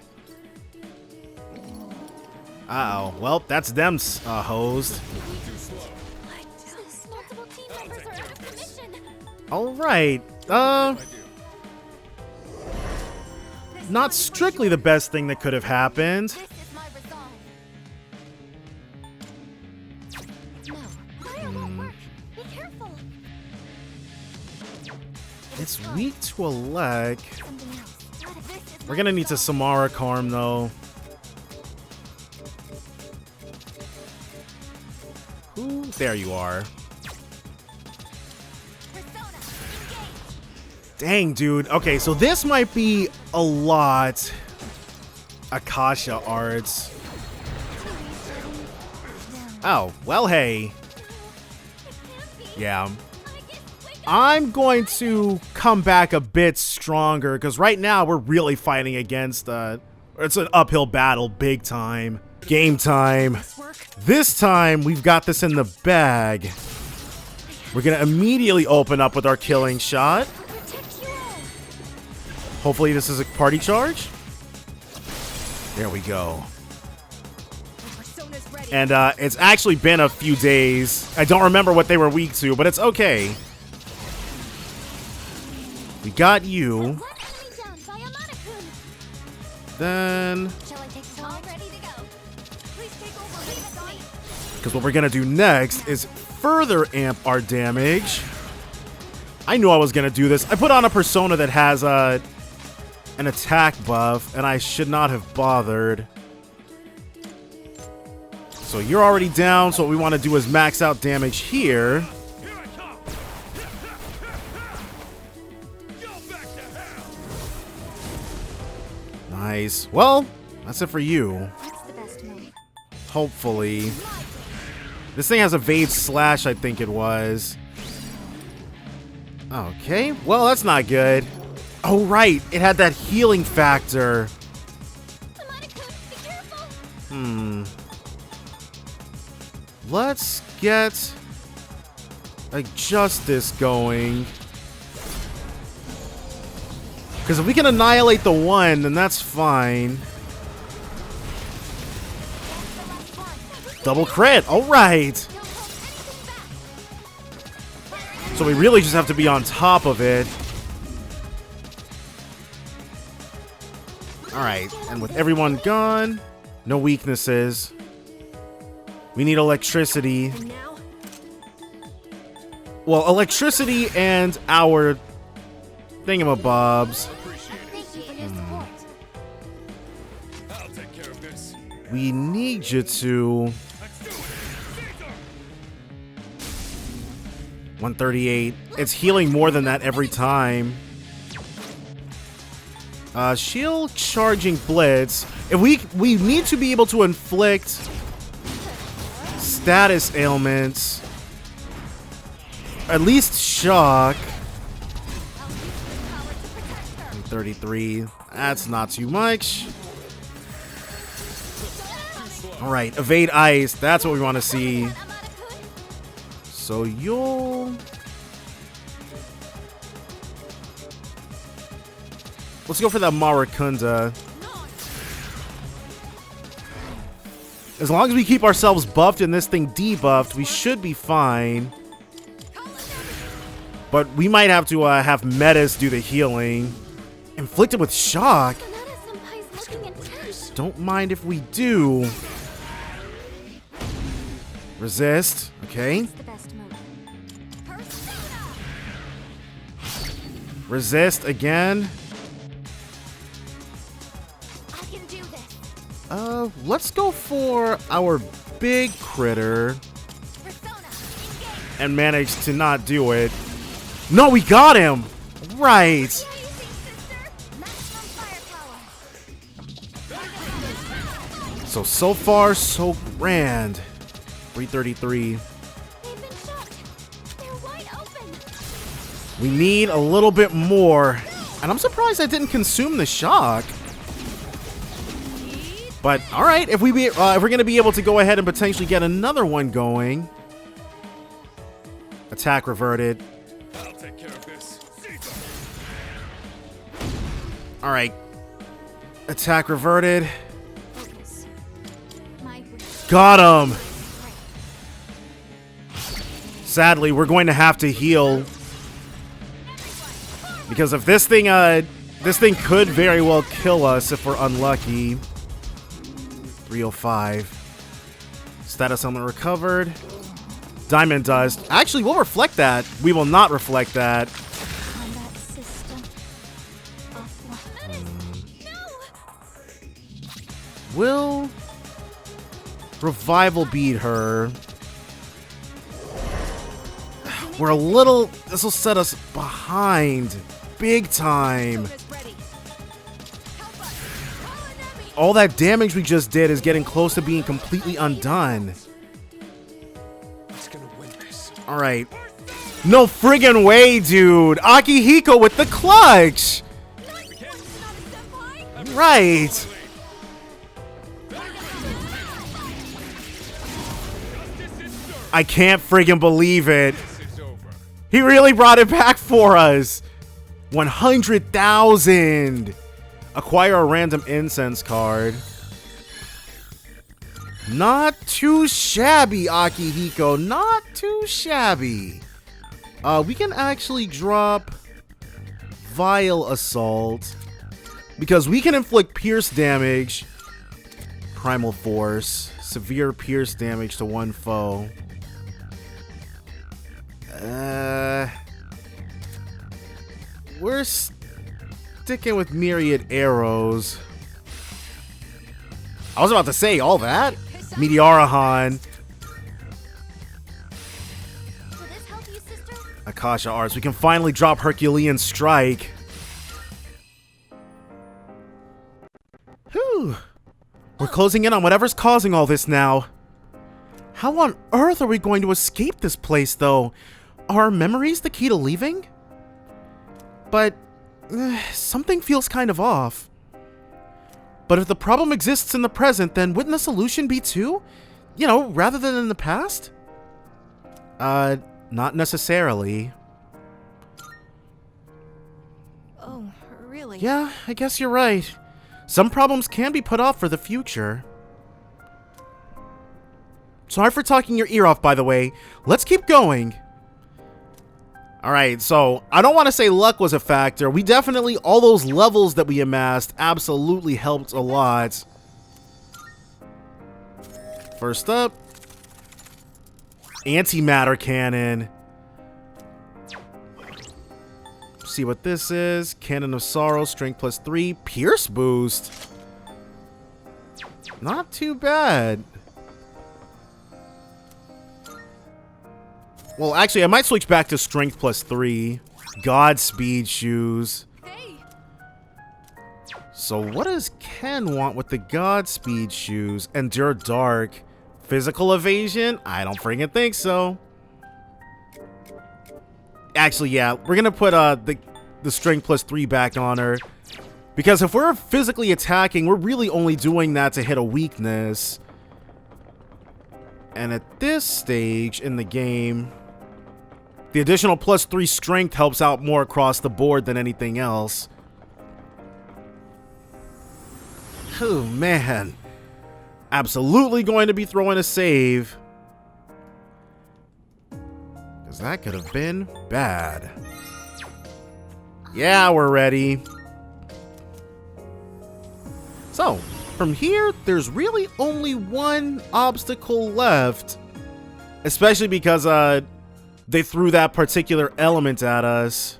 Uh-oh. Well, that's them hosed. Multiple team members are out of commission. All right. Not strictly the best thing that could have happened. This is my resolve. No. Fire won't work. Be careful. It's weak to a leg. Something else. This is We're gonna need to Samara Karm though. Ooh, there you are. Persona. Engage. Dang, dude. Okay, so this might be a lot. Akasha arts. Oh, well, hey. Yeah. I'm going to come back a bit stronger because right now we're really fighting against it's an uphill battle, big time. Game time. This time we've got this in the bag. We're gonna immediately open up with our killing shot. Hopefully this is a party charge. There we go. And it's actually been a few days. I don't remember what they were weak to, but it's okay. We got you. Then, because what we're gonna do next is further amp our damage. I knew I was gonna do this. I put on a persona that has an attack buff, and I should not have bothered. So you're already down, so what we want to do is max out damage here. Nice. Well, that's it for you. What's the best move? Hopefully. This thing has evade slash, I think it was. Okay. Well, that's not good. Oh, right. It had that healing factor. Let's get a Justice going. Because if we can annihilate the one, then that's fine. Double crit. All right. So we really just have to be on top of it. All right. And with everyone gone, no weaknesses. We need electricity. Well, electricity and our thingamabobs. We need you to 138. It's healing more than that every time. Shield charging blitz. If we need to be able to inflict status ailments, at least shock. 33. That's not too much. All right, evade ice. That's what we want to see. So you'll... Let's go for that Marakunda. As long as we keep ourselves buffed and this thing debuffed, we should be fine. But we might have to have Metis do the healing. Inflicted with shock? Don't mind if we do. Resist. Okay. Resist again. Let's go for our big critter and manage to not do it. No, we got him! Right! So far, so grand. 333. We need a little bit more. And I'm surprised I didn't consume the shock. But all right, if we're gonna be able to go ahead and potentially get another one going. Attack reverted. I'll take care of this. All right. Attack reverted. Focus. My wish. Got him. Sadly, we're going to have to heal because if this thing could very well kill us if we're unlucky. 305. Status element recovered. Diamond dust. Actually, we'll reflect that. We will not reflect that. Combat system. Will revival beat her? We're a little... This will set us behind. Big time. All that damage we just did is getting close to being completely undone. Alright. No friggin' way, dude. Akihiko with the clutch. Right. I can't friggin' believe it. He really brought it back for us. 100,000. Acquire a random incense card. Not too shabby, Akihiko. Not too shabby. We can actually drop Vile Assault. Because we can inflict pierce damage. Primal Force. Severe pierce damage to one foe. We're sticking with Myriad Arrows. I was about to say all that. Meteorahan. Will this help you, sister? Akasha Arts. We can finally drop Herculean Strike. Whew. We're closing in on whatever's causing all this now. How on earth are we going to escape this place, though? Are memories the key to leaving? But something feels kind of off. But if the problem exists in the present, then wouldn't the solution be too? You know, rather than in the past? Not necessarily. Oh, really? Yeah, I guess you're right. Some problems can be put off for the future. Sorry for talking your ear off, by the way. Let's keep going. Alright, so I don't want to say luck was a factor. We definitely, all those levels that we amassed absolutely helped a lot. First up, Antimatter Cannon. See what this is. Cannon of Sorrow, Strength +3, Pierce boost. Not too bad. Well, actually, I might switch back to Strength +3. Godspeed shoes. Hey. So what does Ken want with the Godspeed shoes? Endure Dark. Physical evasion? I don't friggin' think so. Actually, yeah, we're gonna put the Strength +3 back on her. Because if we're physically attacking, we're really only doing that to hit a weakness. And at this stage in the game, the additional +3 strength helps out more across the board than anything else. Oh, man. Absolutely going to be throwing a save. Because that could have been bad. Yeah, we're ready. So, from here, there's really only one obstacle left. Especially because, they threw that particular element at us.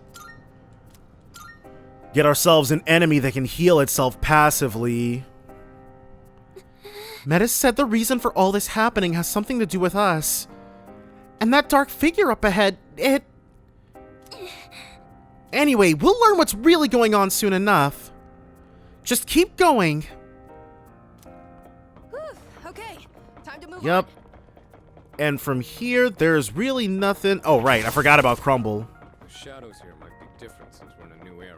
Get ourselves an enemy that can heal itself passively. Metis said the reason for all this happening has something to do with us. And that dark figure up ahead, it... Anyway, we'll learn what's really going on soon enough. Just keep going. Whew, okay, time to move Yep. on. And from here, there's really nothing... Oh, right, I forgot about Crumble. The shadows here might be different since we're in a new area.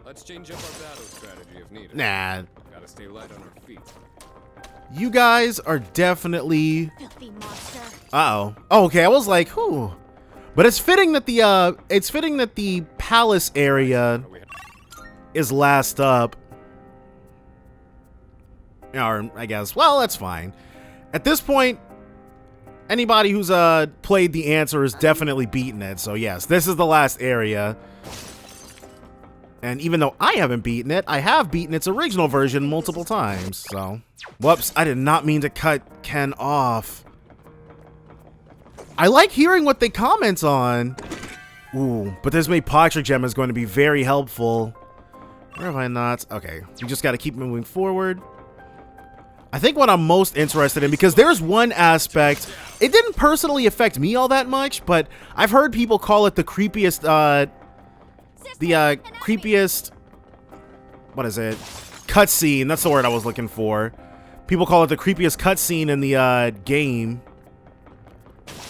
Let's change up our battle strategy if needed. Nah. Gotta stay light on our feet. You guys are definitely... Filthy monster. Uh-oh. Oh, okay, I was like, whew. But it's fitting that the palace area is last up. Or, I guess, well, that's fine. At this point, anybody who's played the answer has definitely beaten it. So yes, this is the last area. And even though I haven't beaten it, I have beaten its original version multiple times. So, whoops, I did not mean to cut Ken off. I like hearing what they comment on. Ooh, but this Mapacha gem is going to be very helpful. Where have I not? Okay, we just got to keep moving forward. I think what I'm most interested in, because there's one aspect, it didn't personally affect me all that much, but I've heard people call it the creepiest, creepiest, what is it? Cutscene, that's the word I was looking for. People call it the creepiest cutscene in the game.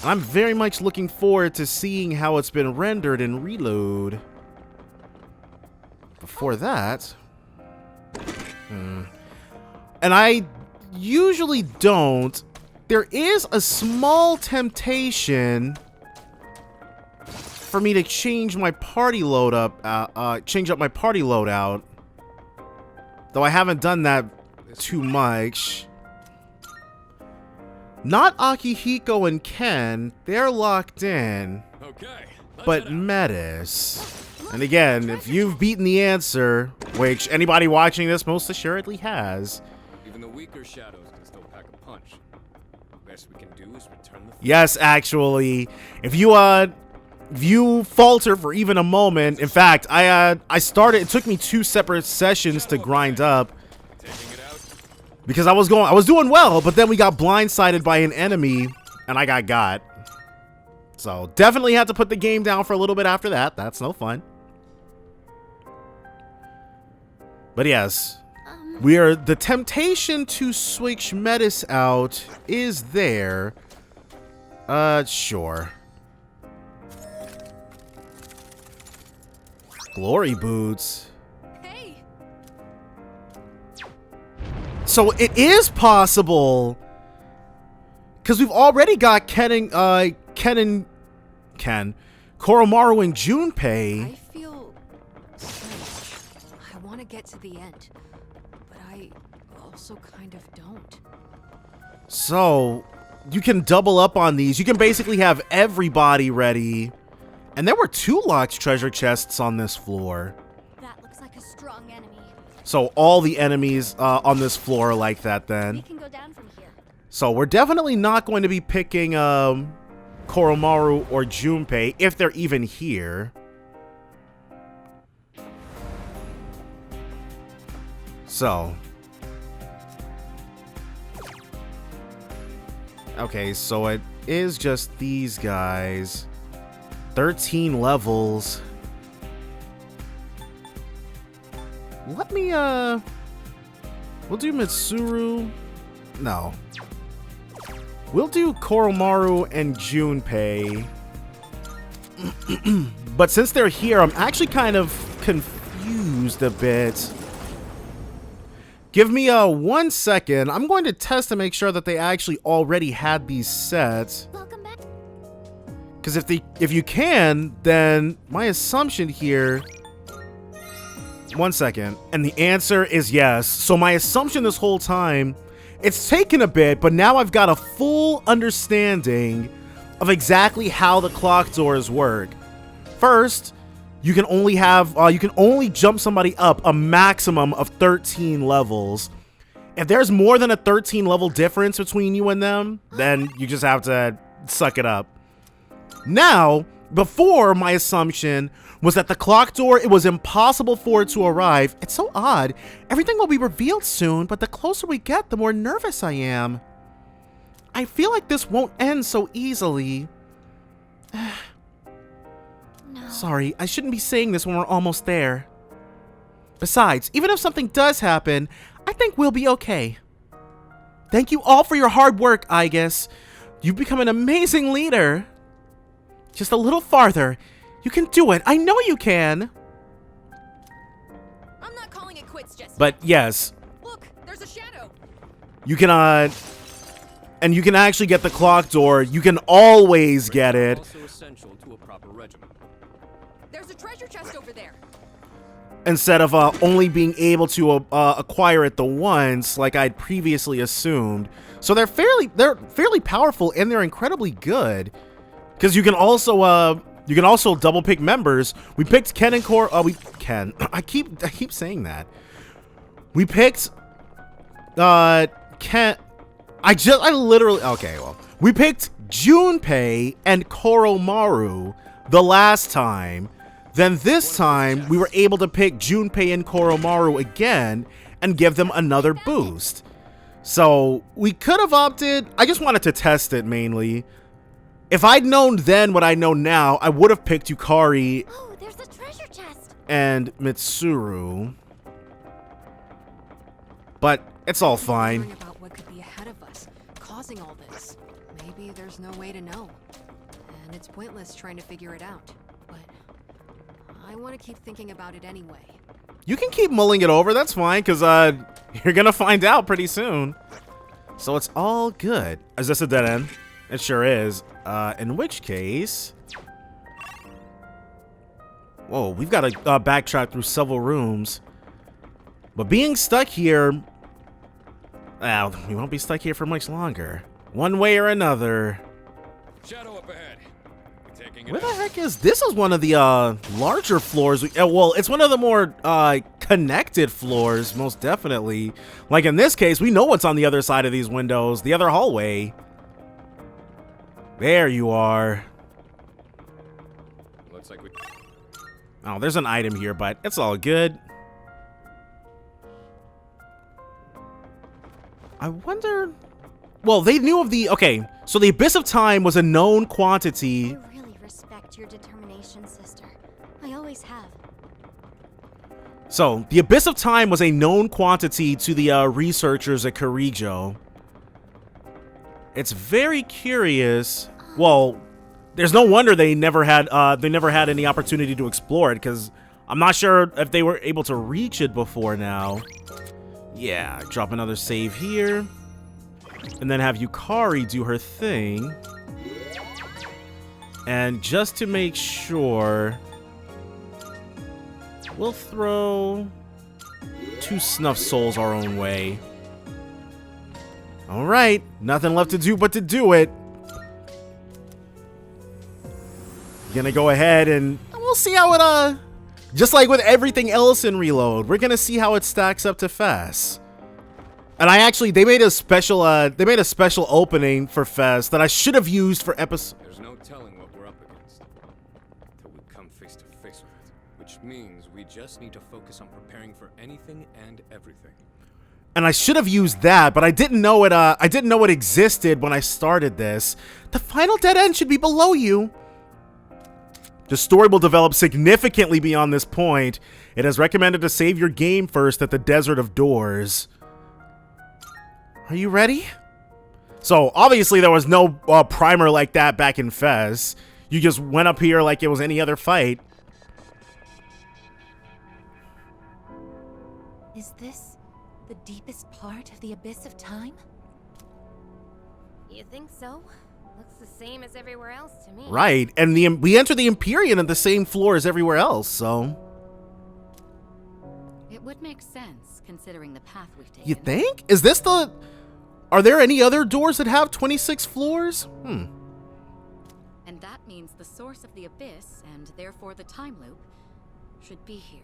And I'm very much looking forward to seeing how it's been rendered in Reload. Before that... And I usually don't. There is a small temptation for me to change my party load up, change up my party loadout. Though I haven't done that too much. Not Akihiko and Ken, they're locked in. Okay. But Metis. And again, if you've beaten the answer, which anybody watching this most assuredly has. Even the weaker shadows can still pack a punch. Best we can do is return the... Yes, actually, if you falter for even a moment, in fact, I started, it took me 2 separate sessions to grind up. Taking it out. Because I was doing well, but then we got blindsided by an enemy, and I got. So, definitely had to put the game down for a little bit after that. That's no fun. But yes, the temptation to switch Metis out is there. Sure. Glory boots. Hey. So it is possible, because we've already got Ken, Koromaru and Junpei. I feel strange. I want to get to the end, but I also kind of don't. So you can double up on these. You can basically have everybody ready. And there were 2 locked treasure chests on this floor. That looks like a strong enemy. So all the enemies on this floor are like that then. We can go down from here. So we're definitely not going to be picking Koromaru or Junpei if they're even here. So. Okay, so it is just these guys. 13 levels. Let me, we'll do Mitsuru. No. We'll do Koromaru and Junpei. But since they're here, I'm actually kind of confused a bit. Give me 1 second. I'm going to test to make sure that they actually already had these sets. Welcome back. Because if you can, then my assumption here... 1 second. And the answer is yes. So my assumption this whole time, it's taken a bit, but now I've got a full understanding of exactly how the clock doors work. First, you can only jump somebody up a maximum of 13 levels. If there's more than a 13 level difference between you and them, then you just have to suck it up. Now, before, my assumption was that the clock door, it was impossible for it to arrive. It's so odd. Everything will be revealed soon, but the closer we get, the more nervous I am. I feel like this won't end so easily. No. Sorry, I shouldn't be saying this when we're almost there. Besides, even if something does happen, I think we'll be okay. Thank you all for your hard work, Aigis. You've become an amazing leader. Just a little farther. You can do it. I know you can. I'm not calling it quits just But yes. Look, there's a shadow. You can and you can actually get the clock door. You can always get it. Also essential to a proper regimen. There's a treasure chest over there. Instead of only being able to acquire it the once, like I'd previously assumed. So they're fairly powerful, and they're incredibly good. Because you can also double pick members. We picked Ken and Cor. I keep saying that. We picked Ken. We picked Junpei and Koromaru the last time. Then this time we were able to pick Junpei and Koromaru again and give them another boost. So we could have opted. I just wanted to test it mainly. If I'd known then what I know now, I would have picked Yukari Oh, there's a treasure chest. and Mitsuru. But it's all fine. Wondering about what could be ahead of us, causing all this. Maybe there's no way to know. And it's pointless trying to figure it out. But I want to keep thinking about it anyway. You can keep mulling it over, that's fine, because you're gonna find out pretty soon. So it's all good. Is this a dead end? It sure is. In which case... Whoa, we've got to backtrack through several rooms. But being stuck here... Well, we won't be stuck here for much longer. One way or another. Shadow up ahead. We're taking it Where the out. heck is... This is one of the larger floors. Well, it's one of the more connected floors, most definitely. Like in this case, we know what's on the other side of these windows. The other hallway. There you are. Looks like we... Oh, there's an item here, but it's all good. I wonder... Well, they knew of the... Okay, so the Abyss of Time was a known quantity. I really respect your determination, sister. I always have. So, the Abyss of Time was a known quantity to the researchers at Karijo. It's very curious. Well, there's no wonder they never had any opportunity to explore it, because I'm not sure if they were able to reach it before now. Yeah, drop another save here. And then have Yukari do her thing. And just to make sure, we'll throw 2 snuff souls our own way. Alright, nothing left to do but to do it. Gonna go ahead and we'll see how it, just like with everything else in Reload, we're gonna see how it stacks up to Fest. And they made a special opening for Fest that I should have used for episode. There's no telling what we're up against until we come face to face with it. Which means we just need to focus on preparing for anything and everything. And I should have used that, but I didn't know it. I didn't know it existed when I started this. The final dead end should be below you. The story will develop significantly beyond this point. It has recommended to save your game first at the Desert of Doors. Are you ready? So obviously there was no primer like that back in Fez. You just went up here like it was any other fight. Is this the deepest part of the Abyss of Time? You think so? Looks the same as everywhere else to me. Right, and we enter the Empyrean on the same floor as everywhere else, so... It would make sense, considering the path we've taken. You think? Is this the... Are there any other doors that have 26 floors? And that means the source of the Abyss, and therefore the time loop, should be here.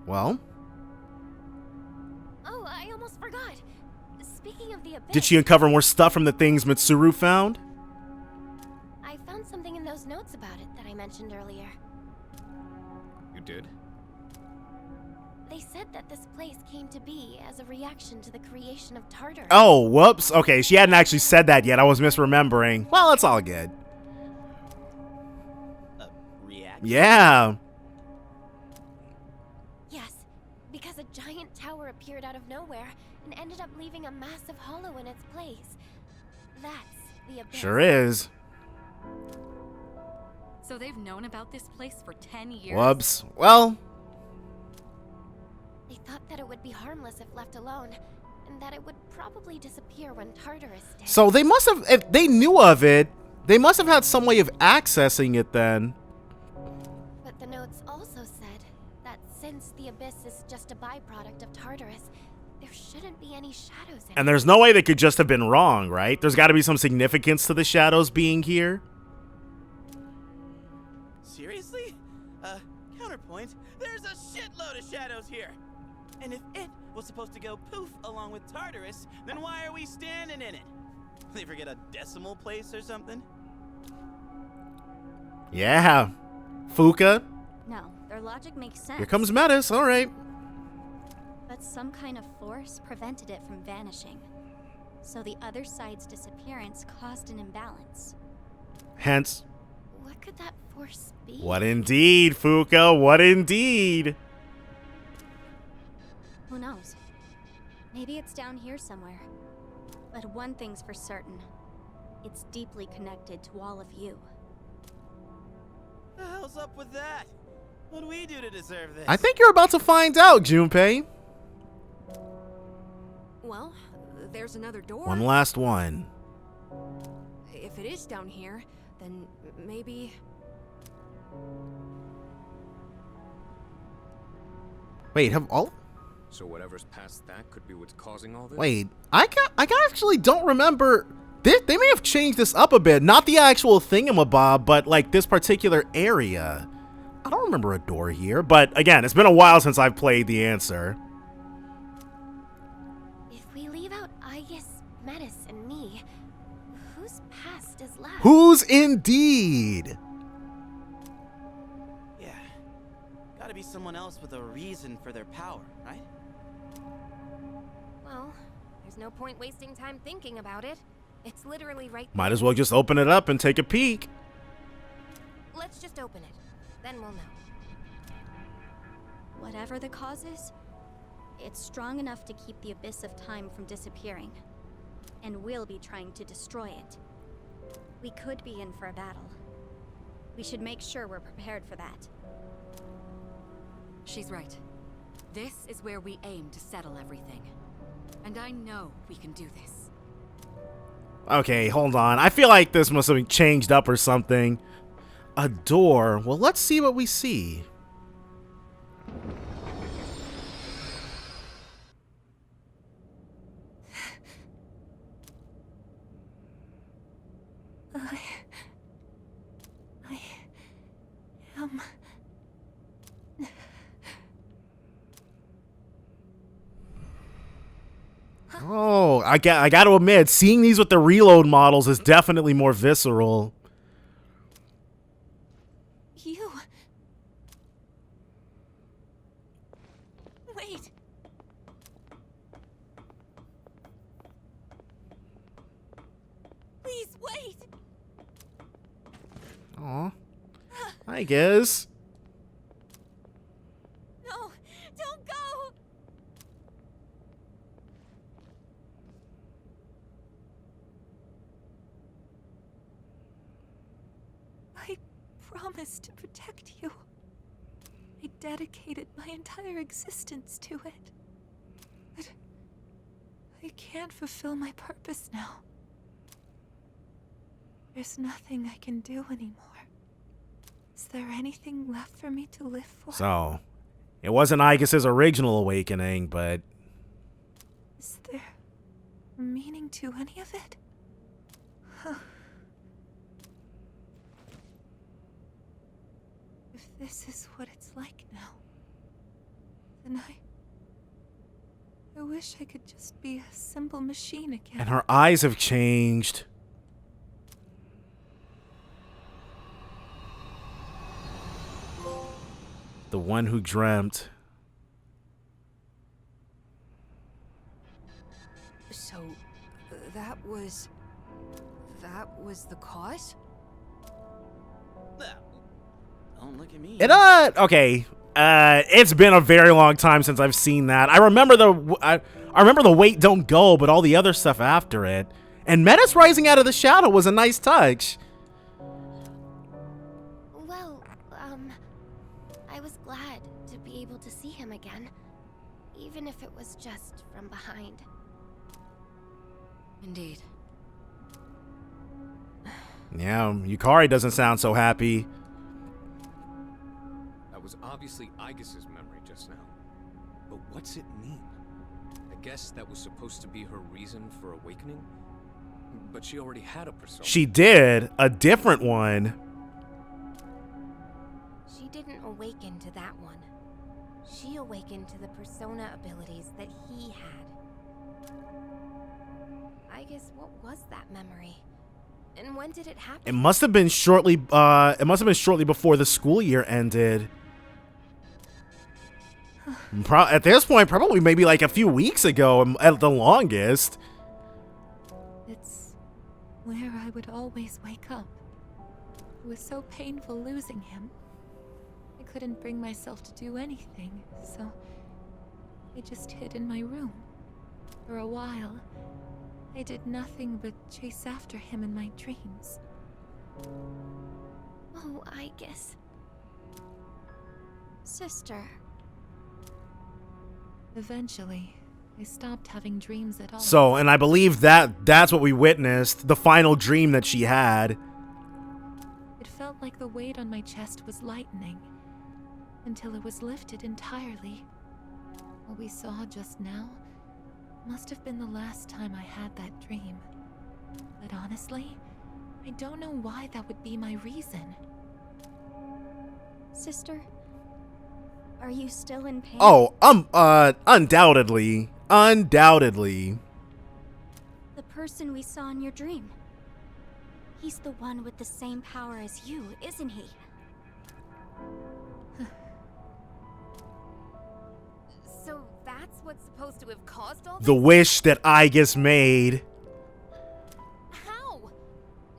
Well... Oh, I almost forgot. Speaking of the Abyss... Did she uncover more stuff from the things Mitsuru found? I found something in those notes about it that I mentioned earlier. You did? They said that this place came to be as a reaction to the creation of Tartarus. Oh, whoops. Okay, she hadn't actually said that yet. I was misremembering. Well, it's all good. Reaction? Yeah. Yes, because a giant tower appeared out of nowhere and ended up leaving a massive hollow in its place. That's the Abyss. Sure is. So they've known about this place for 10 years? Whoops. Well... They thought that it would be harmless if left alone, and that it would probably disappear when Tartarus did. So they must have, if they knew of it, they must have had some way of accessing it then. But the notes also said that since the Abyss is just a byproduct of Tartarus, there shouldn't be any shadows in it. And there's no way they could just have been wrong, right? There's got to be some significance to the shadows being here. Seriously? Counterpoint, there's a shitload of shadows here. And if it was supposed to go poof along with Tartarus, then why are we standing in it? They forget a decimal place or something? Yeah. Fuka. No, their logic makes sense. Here comes Metis. All right. But some kind of force prevented it from vanishing. So the other side's disappearance caused an imbalance. Hence. What could that force be? What indeed, Fuka? What indeed? Who knows? Maybe it's down here somewhere. But one thing's for certain. It's deeply connected to all of you. The hell's up with that? What do we do to deserve this? I think you're about to find out, Junpei. Well, there's another door. One last one. If it is down here, then maybe... Wait, have all... So whatever's past that could be what's causing all this? Wait, I actually don't remember... They may have changed this up a bit. Not the actual thingamabob, but like this particular area. I don't remember a door here, but again, it's been a while since I've played the answer. If we leave out Aigis, Metis, and me, whose past is left? Who's indeed? Yeah. Gotta be someone else with a reason for their power, right? Well, there's no point wasting time thinking about it. It's literally right Might as well just open it up and take a peek. Let's just open it. Then we'll know. Whatever the cause is, it's strong enough to keep the Abyss of Time from disappearing. And we'll be trying to destroy it. We could be in for a battle. We should make sure we're prepared for that. She's right. This is where we aim to settle everything. And I know we can do this. Okay, hold on. I feel like this must have been changed up or something. A door. Well, let's see what we see. I am... Oh, I got to admit, seeing these with the reload models is definitely more visceral. You... Wait. Please wait. Aw. I guess. No, don't go. I promised to protect you. I dedicated my entire existence to it. But I can't fulfill my purpose now. There's nothing I can do anymore. Is there anything left for me to live for? So, it wasn't Aigis' original awakening, but... Is there meaning to any of it? If this is what it's like now, then I wish I could just be a simple machine again. And her eyes have changed. The one who dreamt. So, that was the cause? Don't look at me. Okay. It's been a very long time since I've seen that. I remember the wait don't go, but all the other stuff after it. And Metis rising out of the shadow was a nice touch. Well, I was glad to be able to see him again, even if it was just from behind. Indeed. Yeah, Yukari doesn't sound so happy. That was obviously Aigis' memory just now. But what's it mean? I guess that was supposed to be her reason for awakening? But she already had a persona. She did. A different one. She didn't awaken to that one. She awakened to the persona abilities that he had. I guess, what was that memory? And when did it happen? It must have been shortly before the school year ended. At this point, probably maybe like a few weeks ago at the longest. It's where I would always wake up. It was so painful losing him. I couldn't bring myself to do anything, so I just hid in my room. For a while, I did nothing but chase after him in my dreams. Oh, I guess. Sister. Eventually, I stopped having dreams at all. So, and I believe that's what we witnessed, the final dream that she had. It felt like the weight on my chest was lightening, until it was lifted entirely. What we saw just now must have been the last time I had that dream. But honestly, I don't know why that would be my reason. Sister? Are you still in pain? Oh, undoubtedly. Undoubtedly. The person we saw in your dream. He's the one with the same power as you, isn't he? So that's what's supposed to have caused all The this? wish that Aigis made. How?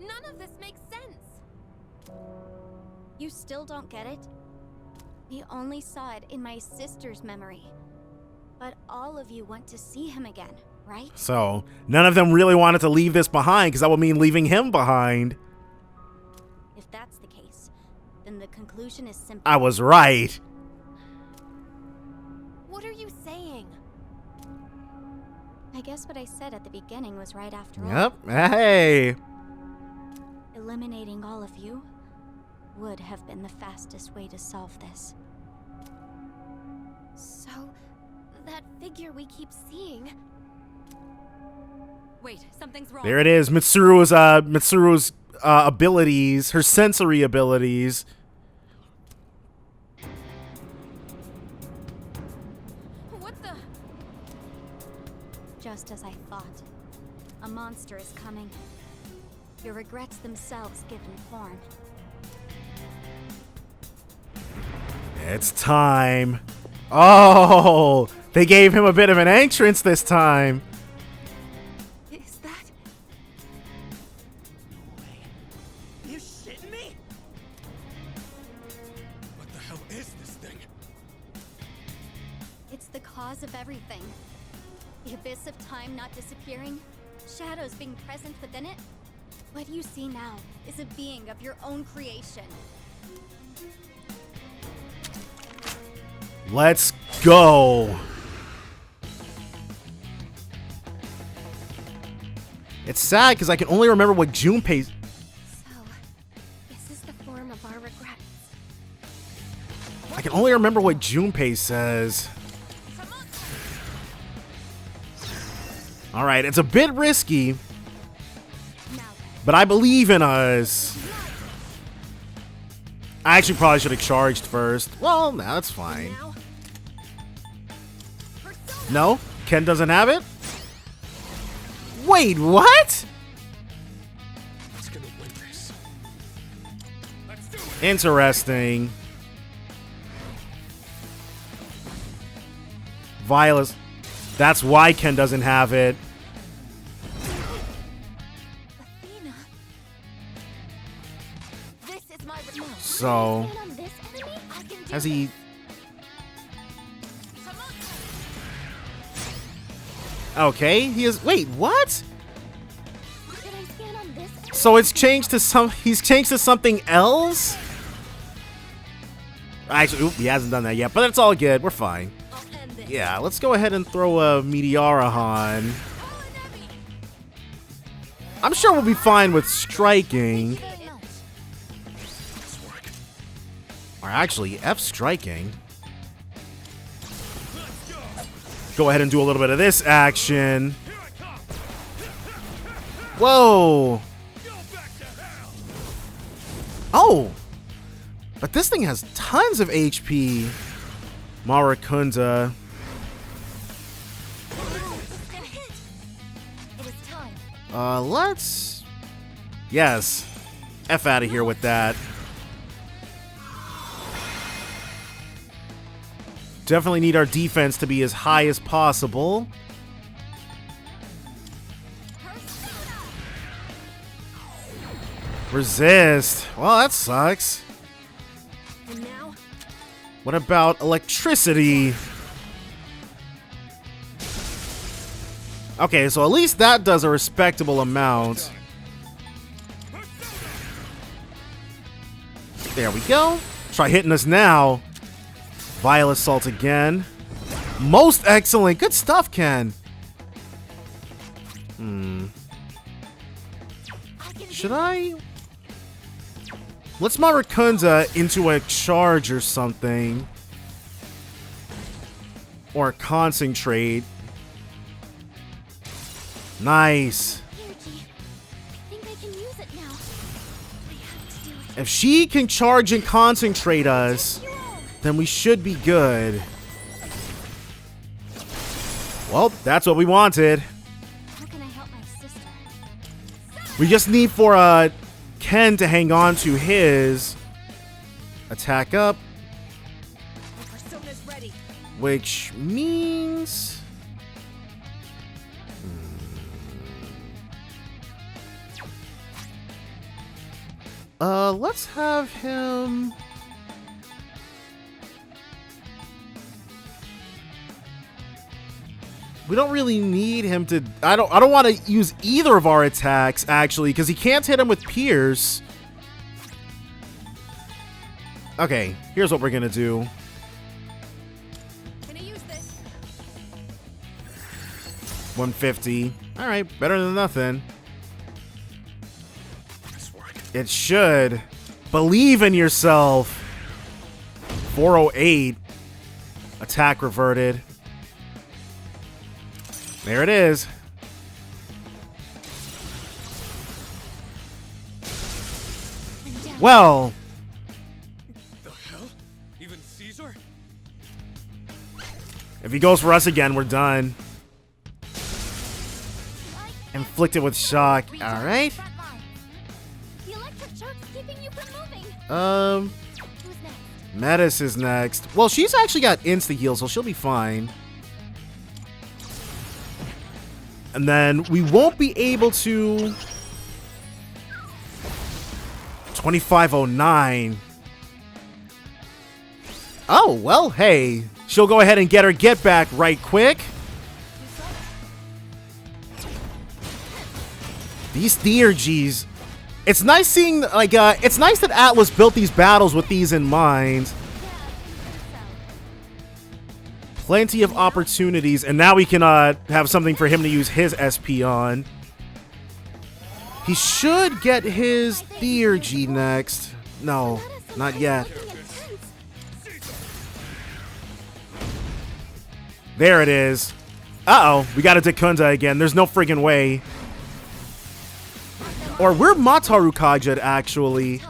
None of this makes sense. You still don't get it? We only saw it in my sister's memory. But all of you want to see him again, right? So, none of them really wanted to leave this behind, because that would mean leaving him behind. If that's the case, then the conclusion is simple. I was right. What are you saying? I guess what I said at the beginning was right after all. Yep. Hey. Eliminating all of you would have been the fastest way to solve this. So, that figure we keep seeing... Wait, something's wrong. There it is. Mitsuru's abilities, her sensory abilities. What the... Just as I thought. A monster is coming. Your regrets themselves given form. It's time. Oh, they gave him a bit of an entrance this time. Is that... No way. You shitting me? What the hell is this thing? It's the cause of everything. The abyss of time not disappearing, shadows being present within it. What you see now is a being of your own creation. Let's go. It's sad because I can only remember what Junpei... So, this is the form of our regrets. I can only remember what Junpei says. Alright, it's a bit risky, but I believe in us. I actually probably should have charged first. Well, no, that's fine. Now, No? Ken doesn't have it? Wait, what? Who's gonna win this? Let's do it! Interesting. Violet. That's why Ken doesn't have it. Athena? this is my regrets. So, Stand on this enemy? I can do has he... this. Okay, he is... Wait, what? Did I stand on this enemy? So it's changed to some... He's changed to something else? Actually, oop, he hasn't done that yet, but it's all good. We're fine. I'll end this. Yeah, let's go ahead and throw a Meteora on. I'm sure we'll be fine with striking. Or actually, F striking. Go ahead and do a little bit of this action. Whoa. Oh. But this thing has tons of HP. Maracunda. Let's... Yes. F out of here with that. Definitely need our defense to be as high as possible. Resist. Well, that sucks. And now? What about electricity? Okay, so at least that does a respectable amount. There we go. Try hitting us now. Vile Assault again. Most excellent. Good stuff, Ken. Should I? Let's Maracunda into a charge or something. Or concentrate. Nice. If she can charge and concentrate us, then we should be good. Well, that's what we wanted. How can I help my sister? We just need for Ken to hang on to his attack up, Persona's ready. which means let's have him. We don't really need him to. I don't want to use either of our attacks actually, because he can't hit him with Pierce. Okay, here's what we're gonna do. Can I use this? 150. All right, better than nothing. It should. Believe in yourself. 408. Attack reverted. There it is. Well. The hell? Even Caesar? If he goes for us again, we're done. Inflicted with shock. All right. The electric choke's keeping you from moving. Who's next? Metis is next. Well, she's actually got insta-heal, so she'll be fine. And then we won't be able to... 2509. Oh, well, hey. She'll go ahead and get her get back right quick. These theurgies. It's nice seeing, like, it's nice that Atlus built these battles with these in mind. Plenty of opportunities, and now we can have something for him to use his SP on. He should get his Theurgy next. No, not yet. There it is. Uh-oh, we got a Dekunda again. There's no friggin' way. Or we're Mataru Kajed, actually.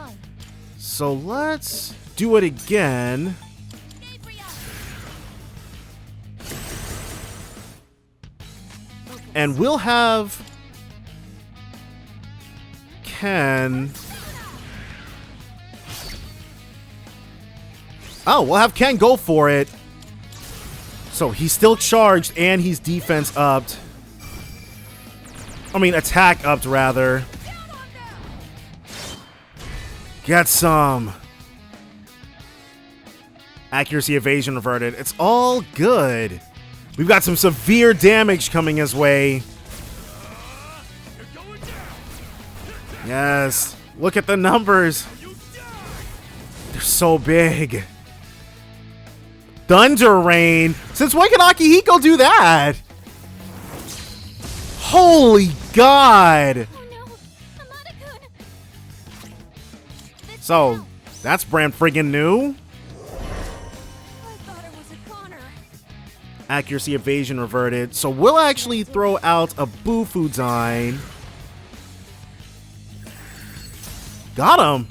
So let's do it again. And we'll have Ken. Oh, we'll have Ken go for it. So he's still charged and he's defense upped. I mean, attack upped, rather. Get some. Accuracy evasion reverted. It's all good. We've got some severe damage coming his way. Yes. Look at the numbers. They're so big. Thunder Rain. Since when can Akihiko do that? Holy God. Oh no, So, that's brand friggin' new. I thought it was a goner. Accuracy evasion reverted. So we'll actually throw out a Bufudine. Got him.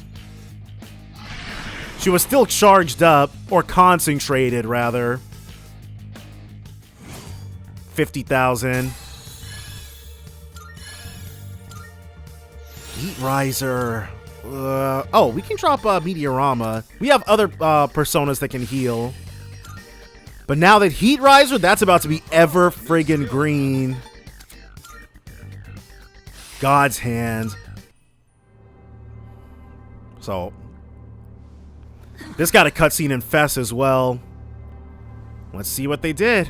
She was still charged up, or concentrated rather. 50,000. Heat Riser. Oh, we can drop Meteorama. We have other personas that can heal. But now that Heat Riser, that's about to be ever friggin' green. God's Hand. So, this got a cutscene in Fest as well. Let's see what they did.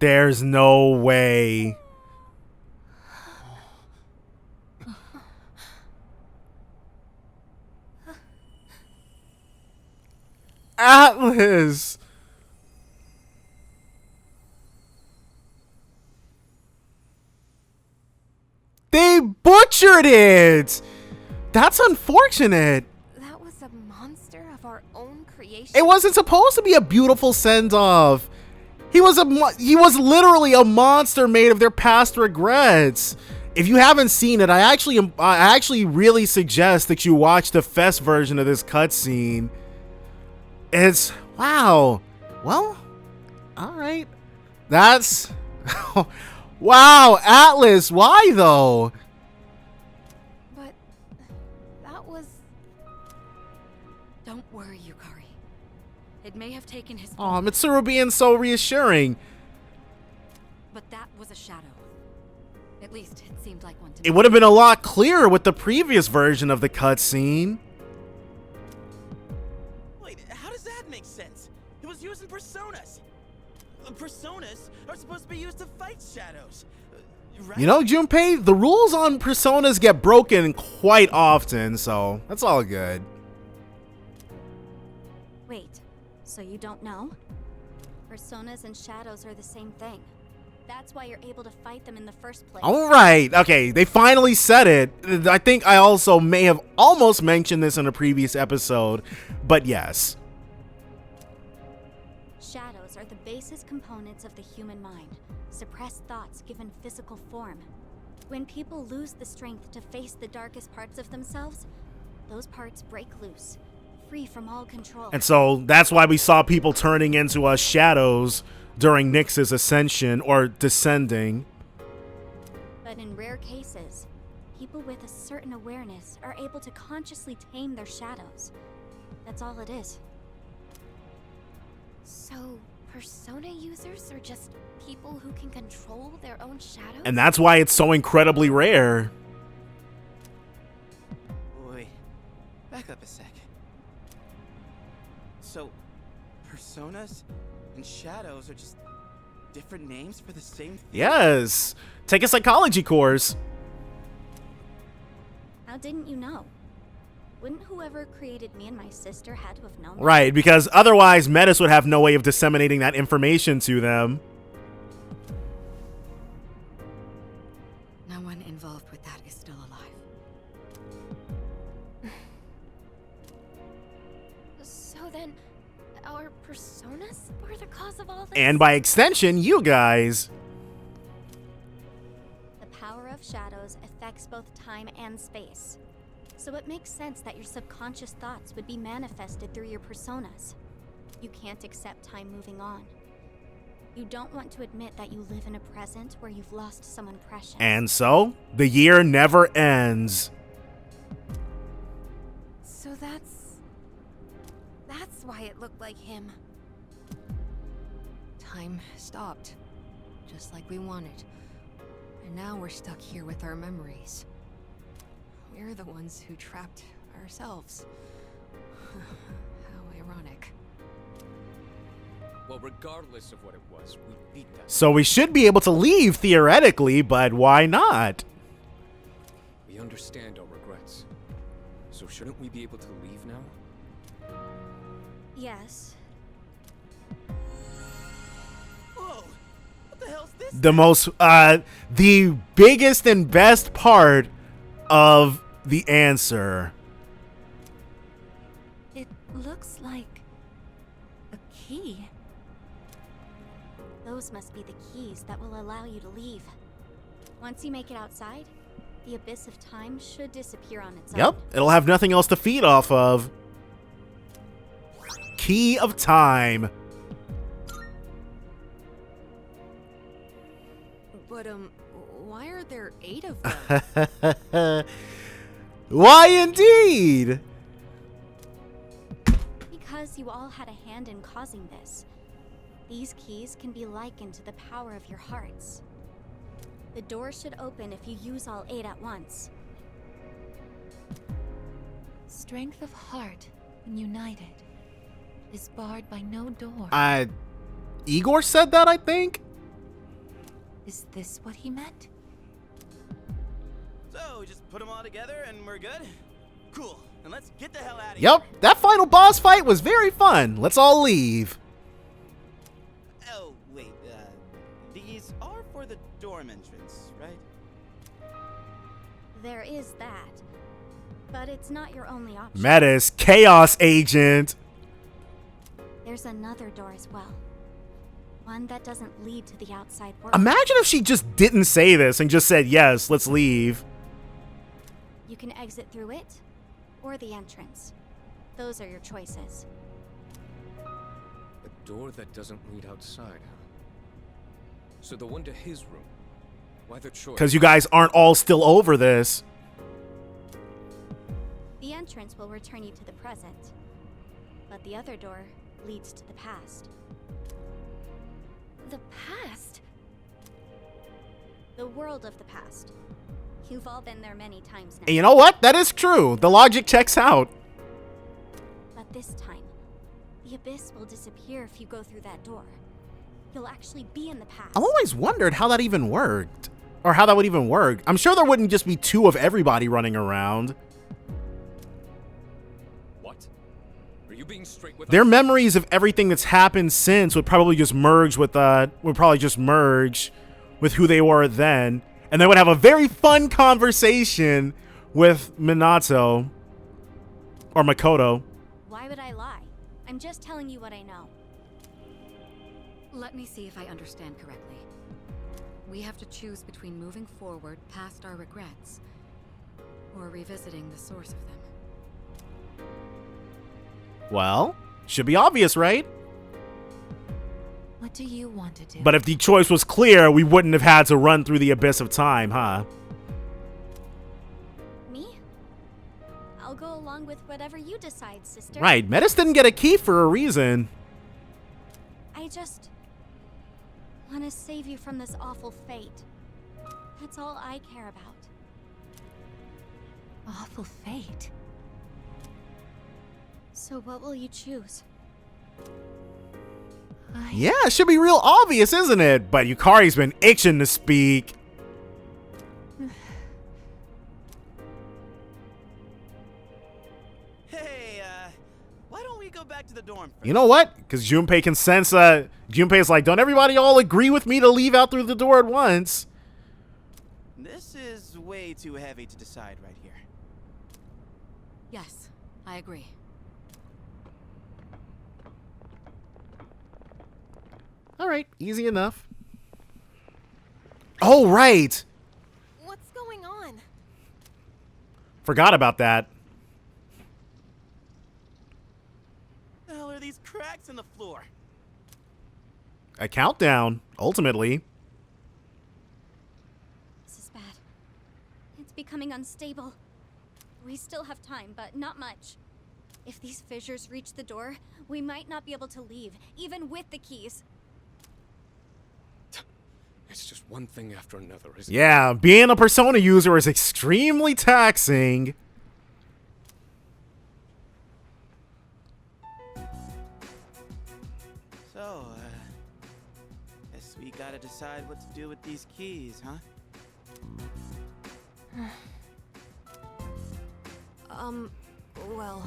There's no way. Atlus. They butchered it. That's unfortunate. That was a monster of our own creation. It wasn't supposed to be a beautiful send-off. He was literally a monster made of their past regrets. If you haven't seen it, I actually really suggest that you watch the Fest version of this cutscene. It's wow. Well, all right. That's wow, Atlus. Why though? But that was. Don't worry, Yukari. It may have taken his. Oh, Mitsuru being so reassuring. But that was a shadow. At least it seemed like one to It me. would have been a lot clearer with the previous version of the cutscene. Wait, how does that make sense? It was using personas. Personas are supposed to be used to fight shadows. Right? You know, Junpei, the rules on personas get broken quite often, so that's all good. Wait, so you don't know? Personas and shadows are the same thing. That's why you're able to fight them in the first place. All right, okay, they finally said it. I think I also may have almost mentioned this in a previous episode, but yes. Shadows are the basis components of the human mind, suppressed thoughts given physical form. When people lose the strength to face the darkest parts of themselves, those parts break loose, free from all control. And so that's why we saw people turning into shadows during Nyx's ascension or descending. But in rare cases, people with a certain awareness are able to consciously tame their shadows. That's all it is. So, persona users are just people who can control their own shadows? And that's why it's so incredibly rare. Wait, back up a sec. So, personas and shadows are just different names for the same thing? Yes. Take a psychology course. How didn't you know? Wouldn't whoever created me and my sister had to have known that? Right, because otherwise Metis would have no way of disseminating that information to them. No one involved with that is still alive. So then, our personas were the cause of all this? And by extension, you guys. The power of shadows affects both time and space. So it makes sense that your subconscious thoughts would be manifested through your personas. You can't accept time moving on. You don't want to admit that you live in a present where you've lost someone precious. And so, the year never ends. So that's why it looked like him. Time stopped, just like we wanted. And now we're stuck here with our memories. We're the ones who trapped ourselves. How ironic. Well, regardless of what it was, we beat that. So we should be able to leave theoretically, but why not? We understand our regrets. So shouldn't we be able to leave now? Yes. Whoa! What the hell's this? The biggest and best part of the answer. It looks like a key. Those must be the keys that will allow you to leave. Once you make it outside, the abyss of time should disappear on its own. Yep, it'll have nothing else to feed off of. Key of time. But, why are there 8 of them? Why indeed? Because you all had a hand in causing this. These keys can be likened to the power of your hearts. The door should open if you use all 8 at once. Strength of heart, when united, is barred by no door. Igor said that, I think? Is this what he meant? So, we just put them all together and we're good? Cool. And let's get the hell out of here. Yep, that final boss fight was very fun. Let's all leave. Oh, wait, these are for the dorm entrance, right? There is that. But it's not your only option. Metis, Chaos Agent. There's another door as well. One that doesn't lead to the outside world. Imagine if she just didn't say this and just said, yes, let's leave. You can exit through it, or the entrance. Those are your choices. A door that doesn't lead outside, huh? So the one to his room. Why the choice? Because you guys aren't all still over this. The entrance will return you to the present. But the other door leads to the past. The past? The world of the past. You've all been there many times now. And you know what? That is true. The logic checks out. But this time, the abyss will disappear if you go through that door. You'll actually be in the past. I've always wondered how that even worked. Or how that would even work. I'm sure there wouldn't just be 2 of everybody running around. What? Are you being straight with Their us? memories of everything that's happened since would probably just merge with who they were then. And they would have a very fun conversation with Minato. Or Makoto. Why would I lie? I'm just telling you what I know. Let me see if I understand correctly. We have to choose between moving forward past our regrets or revisiting the source of them. Well, should be obvious, right? What do you want to do? But if the choice was clear, we wouldn't have had to run through the abyss of time, huh? Me? I'll go along with whatever you decide, sister. Right, Metis didn't get a key for a reason. I just want to save you from this awful fate. That's all I care about. Awful fate. So what will you choose? Yeah, it should be real obvious, isn't it? But Yukari's been itching to speak. Hey, why don't we go back to the dorm first? You know what? Because Junpei can sense, Junpei's like, don't everybody all agree with me to leave out through the door at once? This is way too heavy to decide right here. Yes, I agree. All right, easy enough. Oh, right. What's going on? Forgot about that. The hell are these cracks in the floor? A countdown, ultimately. This is bad. It's becoming unstable. We still have time, but not much. If these fissures reach the door, we might not be able to leave, even with the keys. It's just one thing after another, isn't it? Yeah, being a Persona user is extremely taxing. So, guess we gotta decide what to do with these keys, huh? Well,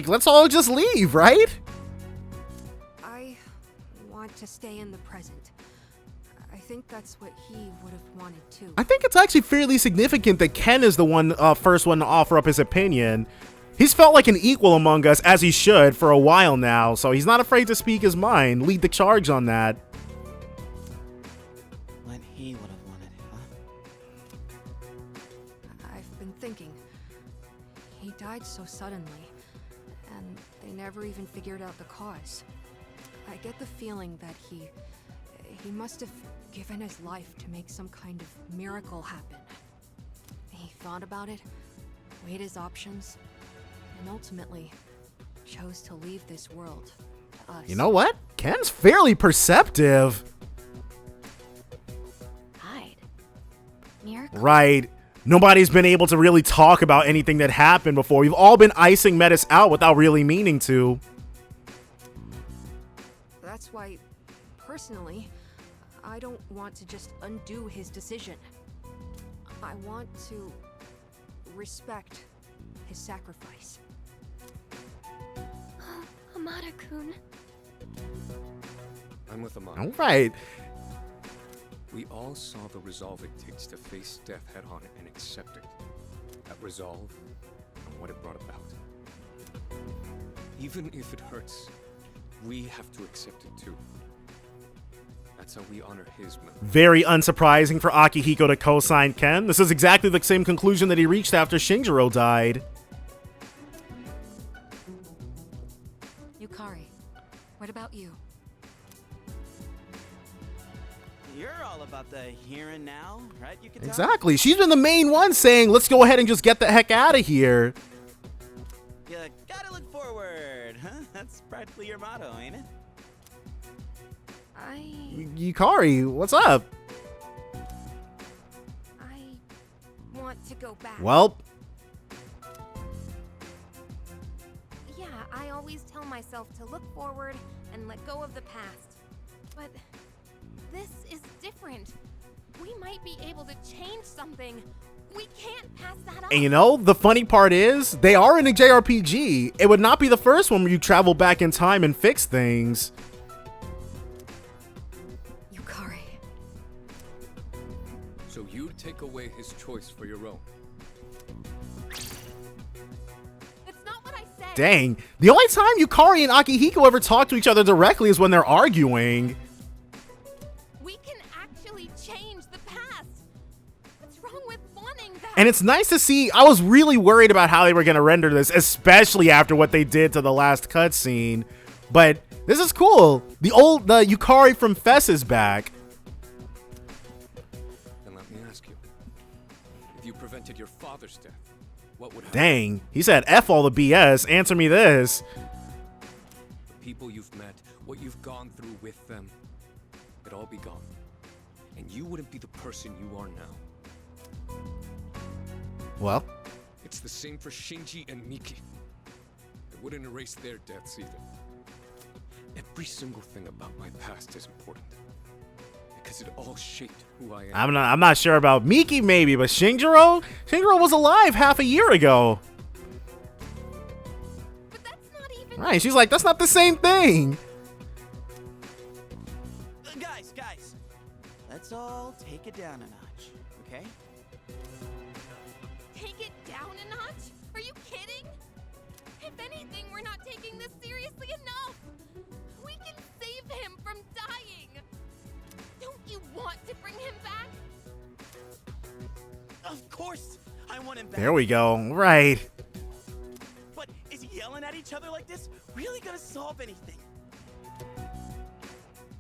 Let's all just leave, right? I want to stay in the present. I think that's what he would have wanted too. I think it's actually fairly significant that Ken is the first one to offer up his opinion. He's felt like an equal among us, as he should, for a while now, so he's not afraid to speak his mind, lead the charge on that. What he would have wanted, huh? I've been thinking. He died so suddenly, and they never even figured out the cause. I get the feeling that he must have given his life to make some kind of miracle happen. He thought about it, weighed his options, and ultimately chose to leave this world to us. You know what? Ken's fairly perceptive. Hide. Miracle. Right. Nobody's been able to really talk about anything that happened before. We've all been icing Metis out without really meaning to. That's why, personally, I don't want to just undo his decision. I want to respect his sacrifice. Amada-kun. I'm with Amada. All right. We all saw the resolve it takes to face death head on and accept it. That resolve and what it brought about. Even if it hurts, we have to accept it too. That's how we honor his memory. Very unsurprising for Akihiko to co-sign Ken. This is exactly the same conclusion that he reached after Shinjiro died. Yukari, what about you? You're all about the here and now, right? You can Exactly. She's been the main one saying, let's go ahead and just get the heck out of here. You gotta look forward, huh? That's practically your motto, ain't it? Yukari, what's up? I want to go back. Well, Yeah, I always tell myself to look forward and let go of the past. But this is different. We might be able to change something. We can't pass that up. and you know, the funny part is, they are in a JRPG. It would not be the first one where you travel back in time and fix things. Yukari. So you take away his choice for your own. It's not what I said. Dang. The only time Yukari and Akihiko ever talk to each other directly is when they're arguing. We can actually change the past. What's wrong with wanting that? And it's nice to see. I was really worried about how they were going to render this, especially after what they did to the last cutscene. But this is cool. The Yukari from Fess is back. And let me ask you, if you prevented your father's death, what would happen? Dang. He said, F all the BS. Answer me this. The people you've met, what you've gone through with them, it'd all be gone. And you wouldn't be the person you are now. Well, It's the same for Shinji and Miki. It wouldn't erase their deaths either. Every single thing about my past is important. Because it all shaped who I am. I'm not sure about Miki maybe, but Shinjiro was alive half a year ago. But that's not even. Right, she's like, that's not the same thing. Guys, let's all take it down a notch, okay? Take it down a notch? Are you kidding? If anything, we're not taking this seriously enough. We can save him from dying. Don't you want to bring him back? Of course, I want him back. There we go. Right. But is yelling at each other like this really gonna solve anything?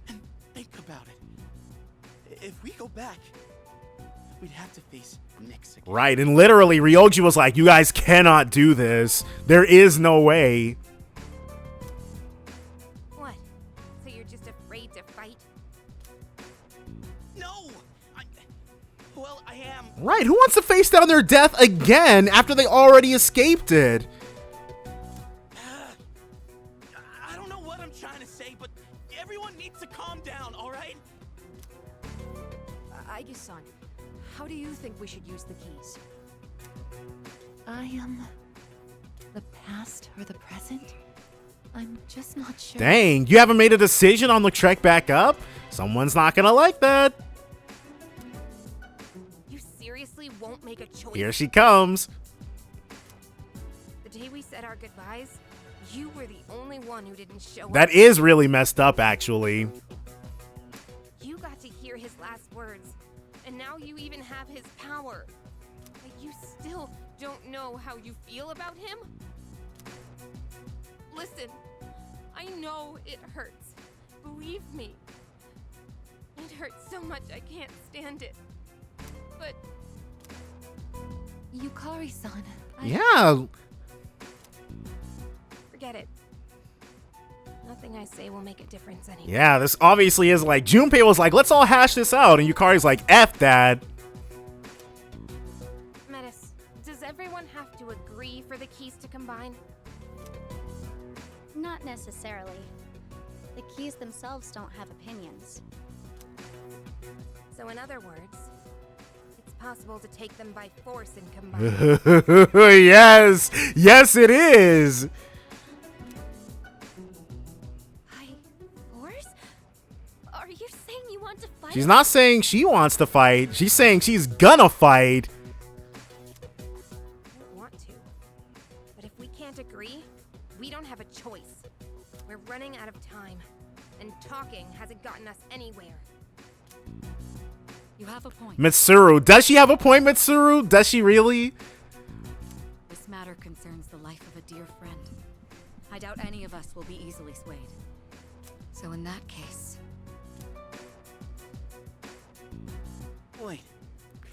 And think about it. If we go back, we'd have to face Nyx again. Right, and literally Ryoji was like, you guys cannot do this. There is no way. Right, who wants to face down their death again after they already escaped it? I don't know what I'm trying to say, but everyone needs to calm down, all right? Aigis-san, how do you think we should use the keys? I am the past or the present? I'm just not sure. Dang, you haven't made a decision on the trek back up? Someone's not gonna like that. You seriously won't make a choice? Here she comes. The day we said our goodbyes, you were the only one who didn't show up. That is really messed up, actually. You got to hear his last words, and now you even have his power. But you still don't know how you feel about him? Listen, I know it hurts. Believe me. It hurts so much I can't stand it. But Yukari-san. Yeah. forget it. Nothing I say will make a difference anyway. Yeah, this obviously is like, Junpei was like, let's all hash this out. And Yukari's like, F that. Metis, does everyone have to agree for the keys to combine? Not necessarily. The keys themselves don't have opinions. So in other words, it's possible to take them by force and combine. Yes. Yes, it is. By force? Are you saying you want to fight? She's not saying she wants to fight. She's saying she's gonna fight. I don't want to. But if we can't agree, we don't have a choice. We're running out of time. And talking hasn't gotten us anywhere. You have a point. Mitsuru. Does she have a point, Mitsuru? Does she really? This matter concerns the life of a dear friend. I doubt any of us will be easily swayed. So in that case... Wait,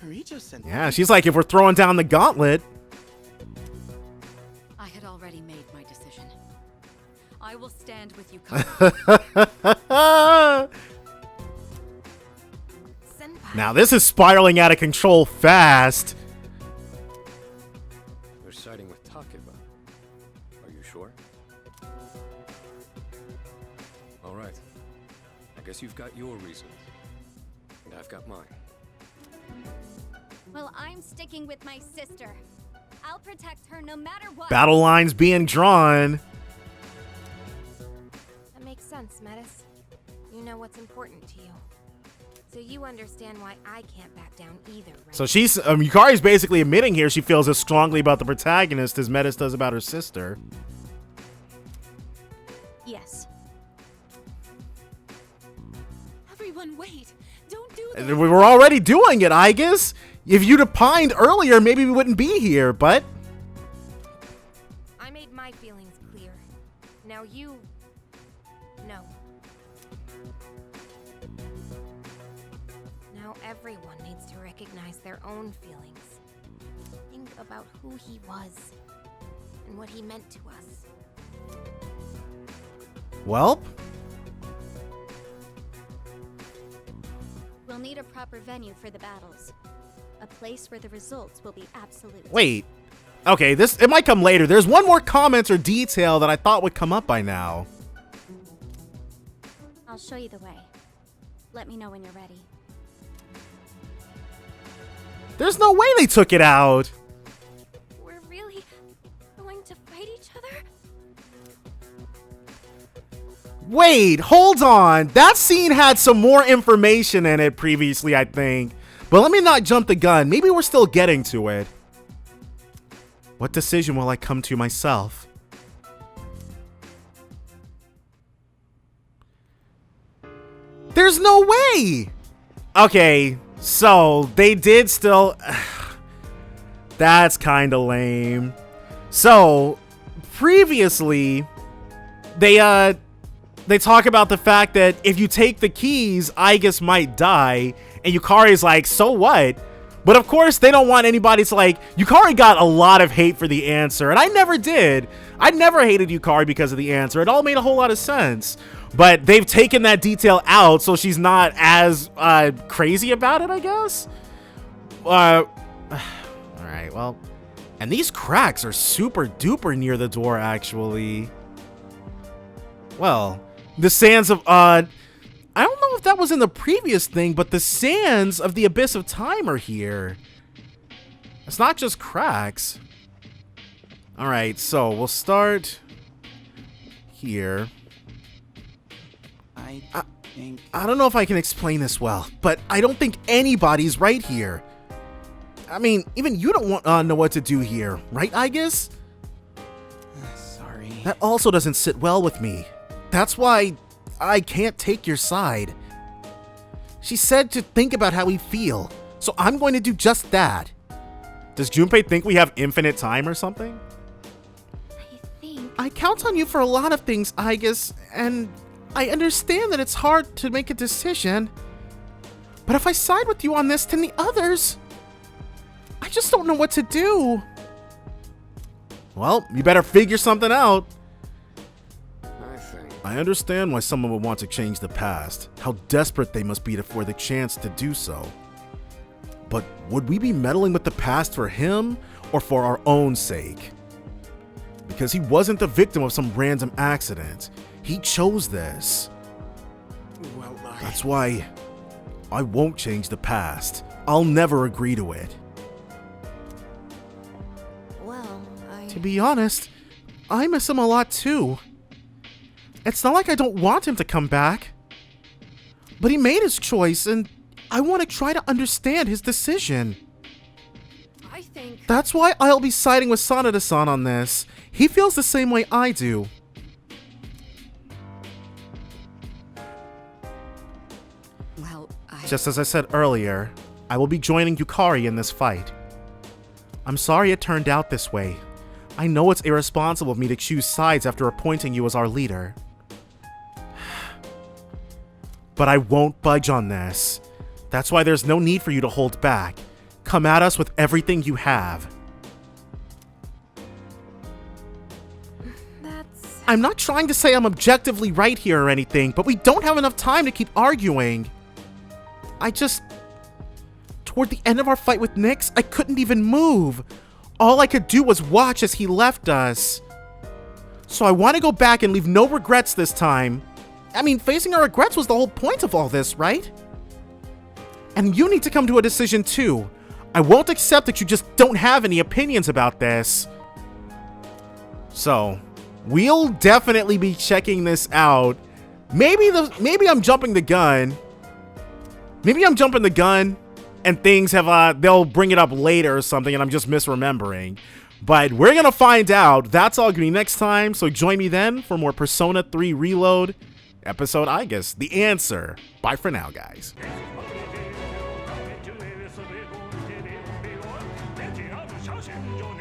Kirijo sent Yeah, she's like, if we're throwing down the gauntlet. I had already made my decision. I will stand with you. Senpai. Now this is spiraling out of control fast. You're siding with Takeba. Are you sure? All right. I guess you've got your reasons. And I've got mine. Well, I'm sticking with my sister. I'll protect her no matter what. Battle lines being drawn. That makes sense, Metis. You know what's important to you. So you understand why I can't back down either, right? So she's, Yukari's basically admitting here she feels as strongly about the protagonist as Metis does about her sister. Yes. Everyone, wait! Don't do this! We were already doing it, Aigis. If you'd have pined earlier, maybe we wouldn't be here, but... I made my feelings clear. Now you... No. Now everyone needs to recognize their own feelings. Think about who he was and what he meant to us. Well, We'll need a proper venue for the battles. A place where the results will be absolute. wait. Okay, it might come later. There's one more comment or detail that I thought would come up by now. I'll show you the way. Let me know when you're ready. There's no way they took it out. We're really going to fight each other? Wait, hold on. That scene had some more information in it previously, I think. But let me not jump the gun. Maybe we're still getting to it. What decision will I come to myself? There's no way. Okay, so they did still... That's kind of lame. So, previously, they talk about the fact that if you take the keys, Aigis might die. And Yukari's like, so what? But of course, they don't want anybody to like... Yukari got a lot of hate for the answer. And I never did. I never hated Yukari because of the answer. It all made a whole lot of sense. But they've taken that detail out, so she's not as crazy about it, I guess. Alright, well. And these cracks are super duper near the door, actually. Well, the sands of, I don't know if that was in the previous thing, but the sands of the Abyss of Time are here. It's not just cracks. Alright, so we'll start here. I don't know if I can explain this well, but I don't think anybody's right here. I mean, even you don't know what to do here, right, Aigis? Sorry. That also doesn't sit well with me. That's why I can't take your side. She said to think about how we feel, so I'm going to do just that. Does Junpei think we have infinite time or something? I count on you for a lot of things, Aigis, and I understand that it's hard to make a decision. But if I side with you on this, then the others... I just don't know what to do. Well, you better figure something out. I understand why someone would want to change the past, how desperate they must be for the chance to do so. But would we be meddling with the past for him or for our own sake? Because he wasn't the victim of some random accident. He chose this. Well, That's why I won't change the past. I'll never agree to it. Well, To be honest, I miss him a lot too. It's not like I don't want him to come back. But he made his choice, and I want to try to understand his decision. I think... That's why I'll be siding with Sanada-san on this. He feels the same way I do. Well, Just as I said earlier, I will be joining Yukari in this fight. I'm sorry it turned out this way. I know it's irresponsible of me to choose sides after appointing you as our leader. But I won't budge on this. That's why there's no need for you to hold back. Come at us with everything you have. I'm not trying to say I'm objectively right here or anything, but we don't have enough time to keep arguing. Toward the end of our fight with Nyx, I couldn't even move. All I could do was watch as he left us. So I want to go back and leave no regrets this time. I mean, facing our regrets was the whole point of all this, right? And you need to come to a decision too. I won't accept that you just don't have any opinions about this. So, we'll definitely be checking this out. Maybe I'm jumping the gun. Maybe I'm jumping the gun and things have, they'll bring it up later or something and I'm just misremembering. But we're gonna find out. That's all gonna be next time, so join me then for more Persona 3 Reload episode Aigis, The Answer. Bye for now, guys. Thank you.